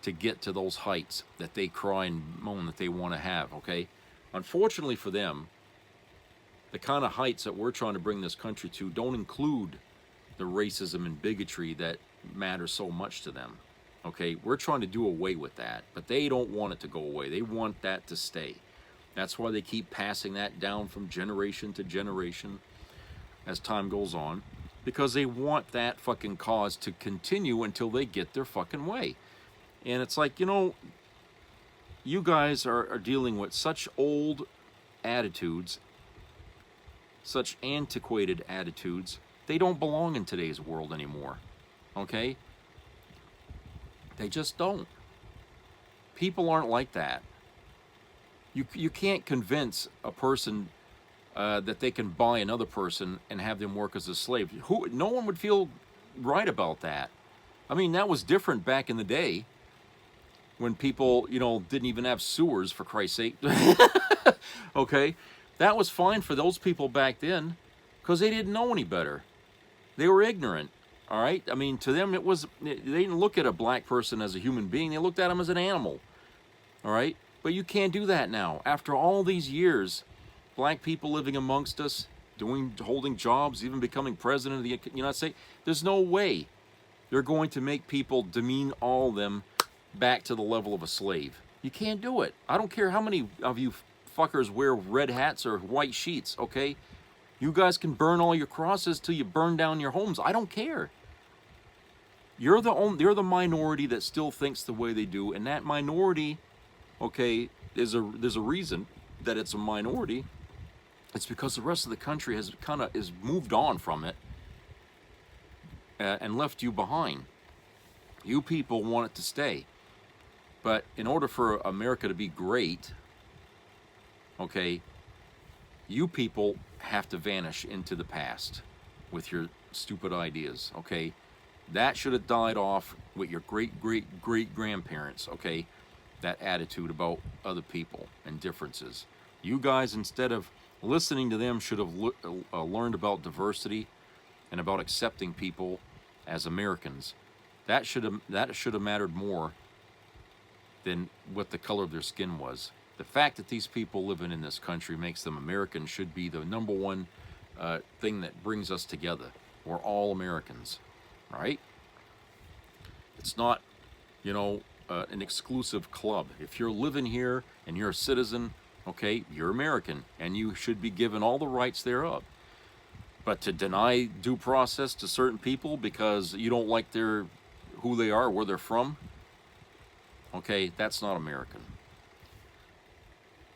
to get to those heights that they cry and moan that they want to have, okay? Unfortunately for them, the kind of heights that we're trying to bring this country to don't include the racism and bigotry that matters so much to them, okay? We're trying to do away with that, but they don't want it to go away. They want that to stay. That's why they keep passing that down from generation to generation as time goes on, because they want that fucking cause to continue until they get their fucking way. And it's like, you guys are dealing with such old attitudes, such antiquated attitudes. They don't belong in today's world anymore, okay? They just don't. People aren't like that. You can't convince a person that they can buy another person and have them work as a slave. No one would feel right about that. I mean, that was different back in the day when people, didn't even have sewers, for Christ's sake. Okay? That was fine for those people back then because they didn't know any better. They were ignorant, all right? I mean, to them, they didn't look at a black person as a human being. They looked at him as an animal, all right? But you can't do that now. After all these years, black people living amongst us, holding jobs, even becoming president of the United States, there's no way they're going to make people demean all of them back to the level of a slave. You can't do it. I don't care how many of you fuckers wear red hats or white sheets, okay? You guys can burn all your crosses till you burn down your homes. I don't care. You're the minority that still thinks the way they do, and that minority, okay, there's a reason that it's a minority. It's because the rest of the country has moved on from it and left you behind. You people want it to stay. But in order for America to be great, okay, you people have to vanish into the past with your stupid ideas, okay? That should have died off with your great-great-great-grandparents, okay? That attitude about other people and differences. You guys, instead of listening to them, should have learned about diversity and about accepting people as Americans. That should have mattered more than what the color of their skin was. The fact that these people living in this country makes them American should be the number one thing that brings us together. We're all Americans, right? It's not, an exclusive club. If you're living here and you're a citizen, okay, you're American, and you should be given all the rights thereof. But to deny due process to certain people because you don't like who they are, where they're from, okay, that's not American.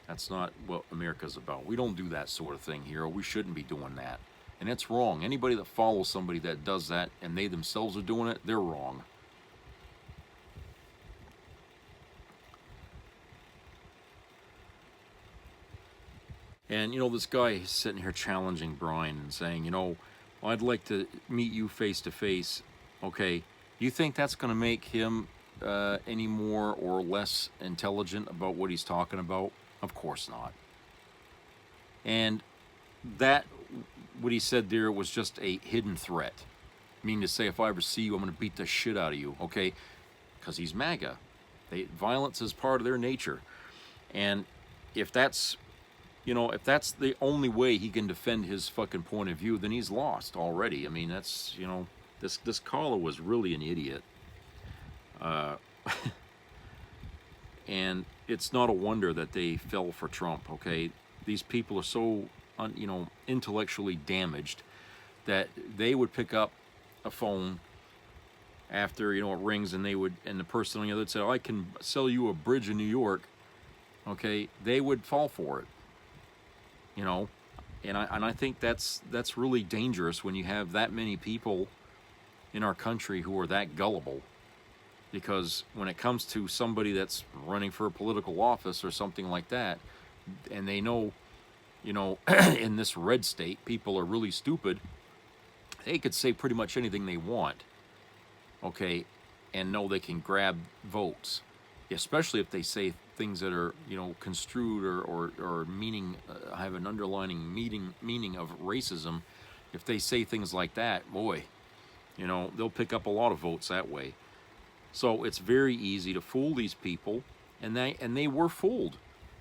That's not what America's about. We don't do that sort of thing here. We shouldn't be doing that. And it's wrong. Anybody that follows somebody that does that and they themselves are doing it, they're wrong. And, this guy is sitting here challenging Brian and saying, I'd like to meet you face to face. Okay, you think that's going to make him any more or less intelligent about what he's talking about? Of course not. And that, what he said there was just a hidden threat. I mean to say, if I ever see you, I'm going to beat the shit out of you, okay? Because he's MAGA. Violence is part of their nature. And if that's the only way he can defend his fucking point of view, then he's lost already. I mean, that's, this caller was really an idiot. And it's not a wonder that they fell for Trump, okay? These people are so, intellectually damaged that they would pick up a phone after, it rings and the person on the other would say, I can sell you a bridge in New York, okay? They would fall for it. And I think that's really dangerous when you have that many people in our country who are that gullible, because when it comes to somebody that's running for a political office or something like that, and they know, in this red state, people are really stupid, they could say pretty much anything they want, okay, and know they can grab votes, especially if they say things that are, construed or meaning, have an underlining meaning of racism. If they say things like that, boy, they'll pick up a lot of votes that way. So it's very easy to fool these people, and they were fooled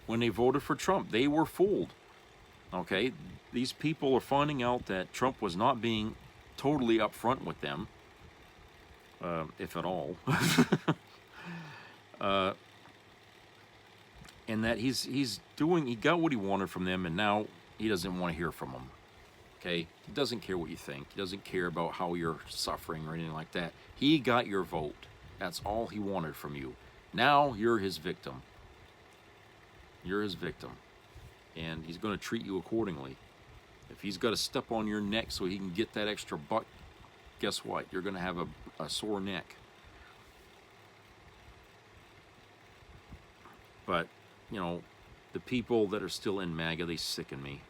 when they voted for Trump. They were fooled. Okay, these people are finding out that Trump was not being totally upfront with them, if at all. And that he got what he wanted from them, and now he doesn't want to hear from them. Okay, he doesn't care what you think. He doesn't care about how you're suffering or anything like that. He got your vote. That's all he wanted from you. Now you're his victim. You're his victim, and he's going to treat you accordingly. If he's got to step on your neck so he can get that extra buck, guess what? You're going to have a sore neck. But, the people that are still in MAGA, they sicken me.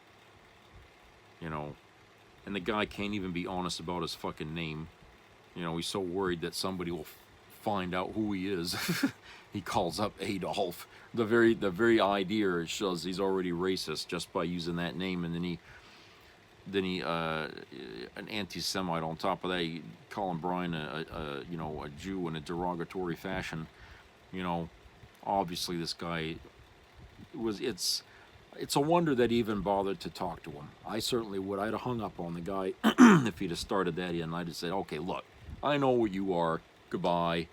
And the guy can't even be honest about his fucking name. He's so worried that somebody will find out who he is. He calls up Adolf. The very idea shows he's already racist just by using that name, and then he an anti-Semite on top of that. He calling Brian a Jew in a derogatory fashion. Obviously this guy it's a wonder that he even bothered to talk to him. I certainly would. I'd have hung up on the guy if he'd have started that in. I'd have said, okay, look, I know what you are. Goodbye.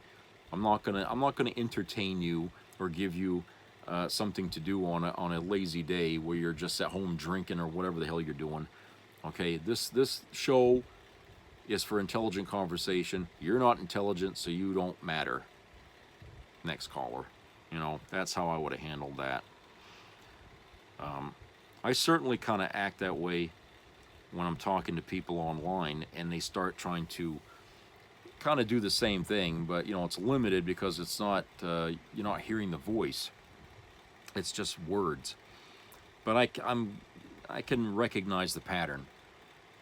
I'm not gonna entertain you or give you something to do on a lazy day where you're just at home drinking or whatever the hell you're doing. Okay, this show is for intelligent conversation. You're not intelligent, so you don't matter. Next caller. That's how I would have handled that. I certainly kind of act that way when I'm talking to people online and they start trying to kind of do the same thing, but it's limited because it's not you're not hearing the voice. It's just words. But I can recognize the pattern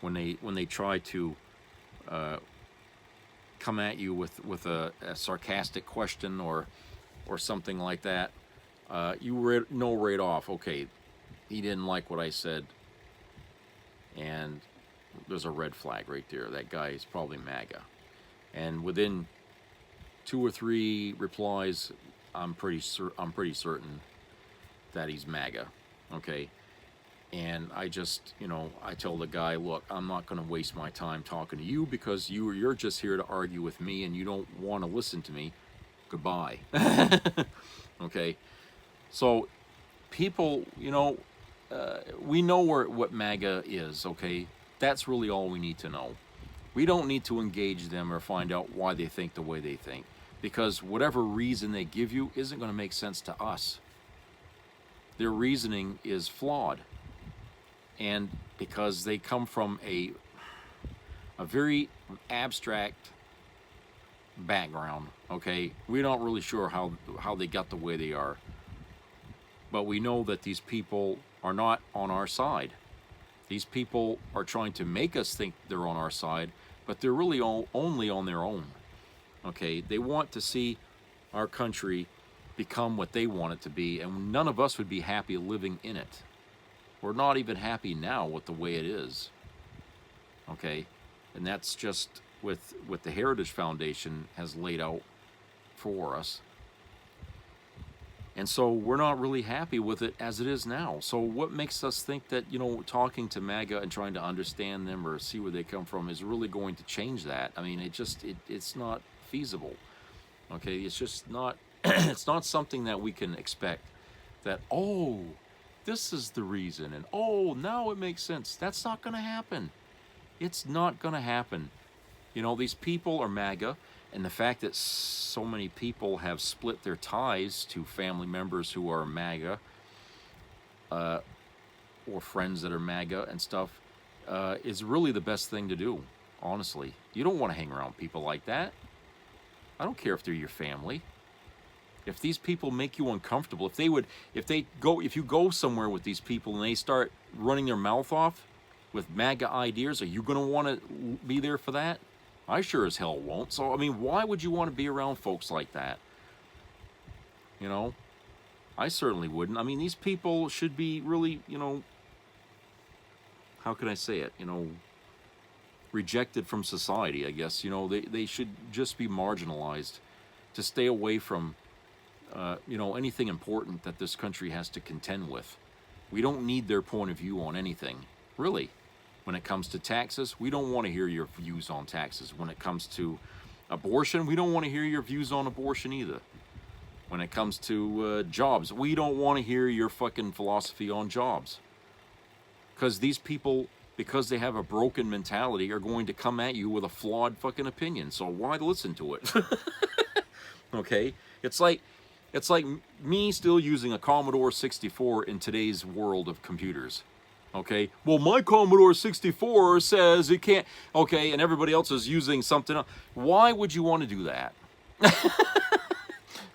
when they try to come at you with a sarcastic question or something like that. You know right off, okay, he didn't like what I said, and there's a red flag right there. That guy is probably MAGA. And within 2 or 3 replies, I'm pretty certain that he's MAGA, okay? And I just, I tell the guy, look, I'm not going to waste my time talking to you because you're just here to argue with me and you don't want to listen to me. Goodbye. Okay? So people, we know what MAGA is, okay? That's really all we need to know. We don't need to engage them or find out why they think the way they think, because whatever reason they give you isn't going to make sense to us. Their reasoning is flawed. And because they come from a very abstract background, okay? We're not really sure how they got the way they are. But we know that these people are not on our side. These people are trying to make us think they're on our side, but they're really only on their own, okay? They want to see our country become what they want it to be, and none of us would be happy living in it. We're not even happy now with the way it is, okay? And that's just with the Heritage Foundation has laid out for us. And so we're not really happy with it as it is now. So what makes us think that, talking to MAGA and trying to understand them or see where they come from is really going to change that? I mean, it's not feasible, okay? It's just not, it's not something that we can expect that, oh, this is the reason, and oh, now it makes sense. That's not going to happen. It's not going to happen. These people are MAGA, and the fact that so many people have split their ties to family members who are MAGA, or friends that are MAGA and stuff, is really the best thing to do, honestly. You don't want to hang around people like that. I don't care if they're your family. If these people make you uncomfortable, if you go somewhere with these people and they start running their mouth off with MAGA ideas, are you going to want to be there for that? I sure as hell won't. So, I mean, why would you want to be around folks like that? I certainly wouldn't. I mean, these people should be really, how can I say it? Rejected from society, I guess. They should just be marginalized to stay away from anything important that this country has to contend with. We don't need their point of view on anything, really. When it comes to taxes, we don't want to hear your views on taxes. When it comes to abortion, we don't want to hear your views on abortion either. When it comes to jobs, we don't want to hear your fucking philosophy on jobs. Because these people, because they have a broken mentality, are going to come at you with a flawed fucking opinion. So why listen to it? Okay? It's like me still using a Commodore 64 in today's world of computers. Okay, well, my Commodore 64 says it can't, okay, and everybody else is using something else. Why would you want to do that?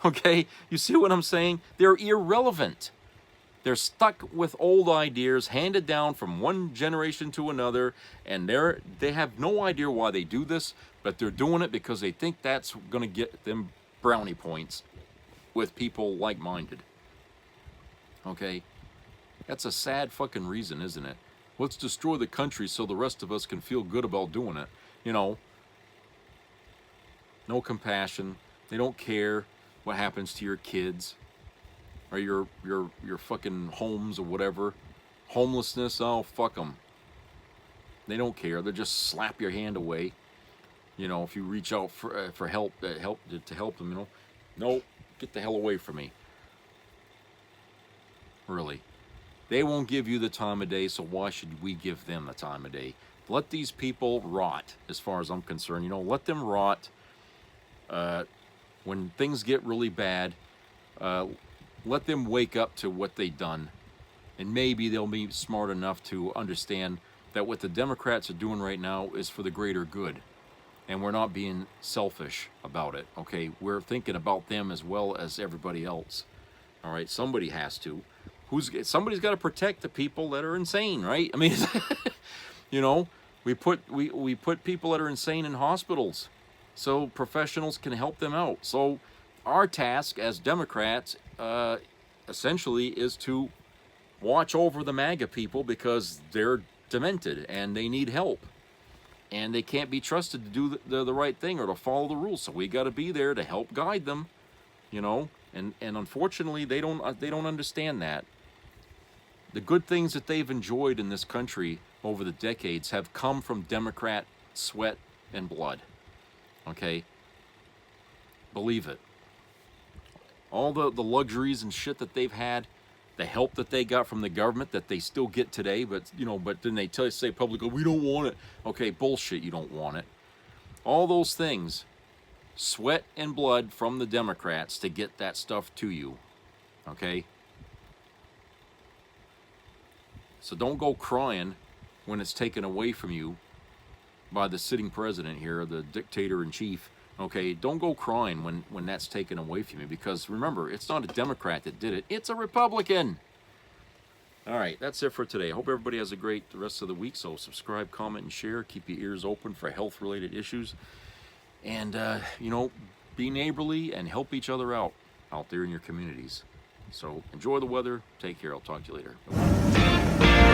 Okay, you see what I'm saying? They're irrelevant. They're stuck with old ideas handed down from one generation to another, and they have no idea why they do this, but they're doing it because they think that's going to get them brownie points with people like-minded. Okay? That's a sad fucking reason, isn't it? Let's destroy the country so the rest of us can feel good about doing it. No compassion. They don't care what happens to your kids or your fucking homes or whatever. Homelessness, oh, fuck them. They don't care. They just slap your hand away. If you reach out for help, to help them, no, get the hell away from me. Really. They won't give you the time of day, so why should we give them the time of day? Let these people rot, as far as I'm concerned. Let them rot. When things get really bad, let them wake up to what they've done. And maybe they'll be smart enough to understand that what the Democrats are doing right now is for the greater good. And we're not being selfish about it, okay? We're thinking about them as well as everybody else. All right, somebody has to. Somebody's got to protect the people that are insane, right? I mean, we put people that are insane in hospitals so professionals can help them out. So our task as Democrats essentially is to watch over the MAGA people because they're demented and they need help. And they can't be trusted to do the right thing or to follow the rules. So we got to be there to help guide them, And unfortunately, they don't understand that. The good things that they've enjoyed in this country over the decades have come from Democrat sweat and blood. Okay? Believe it. All the luxuries and shit that they've had, the help that they got from the government that they still get today, but then they say publicly, we don't want it. Okay, bullshit, you don't want it. All those things, sweat and blood from the Democrats to get that stuff to you. Okay? So don't go crying when it's taken away from you by the sitting president here, the dictator-in-chief. Okay, don't go crying when that's taken away from you, because remember, it's not a Democrat that did it, it's a Republican. All right, that's it for today. I hope everybody has a great rest of the week. So subscribe, comment, and share. Keep your ears open for health-related issues. And, be neighborly and help each other out there in your communities. So enjoy the weather. Take care. I'll talk to you later. Bye-bye.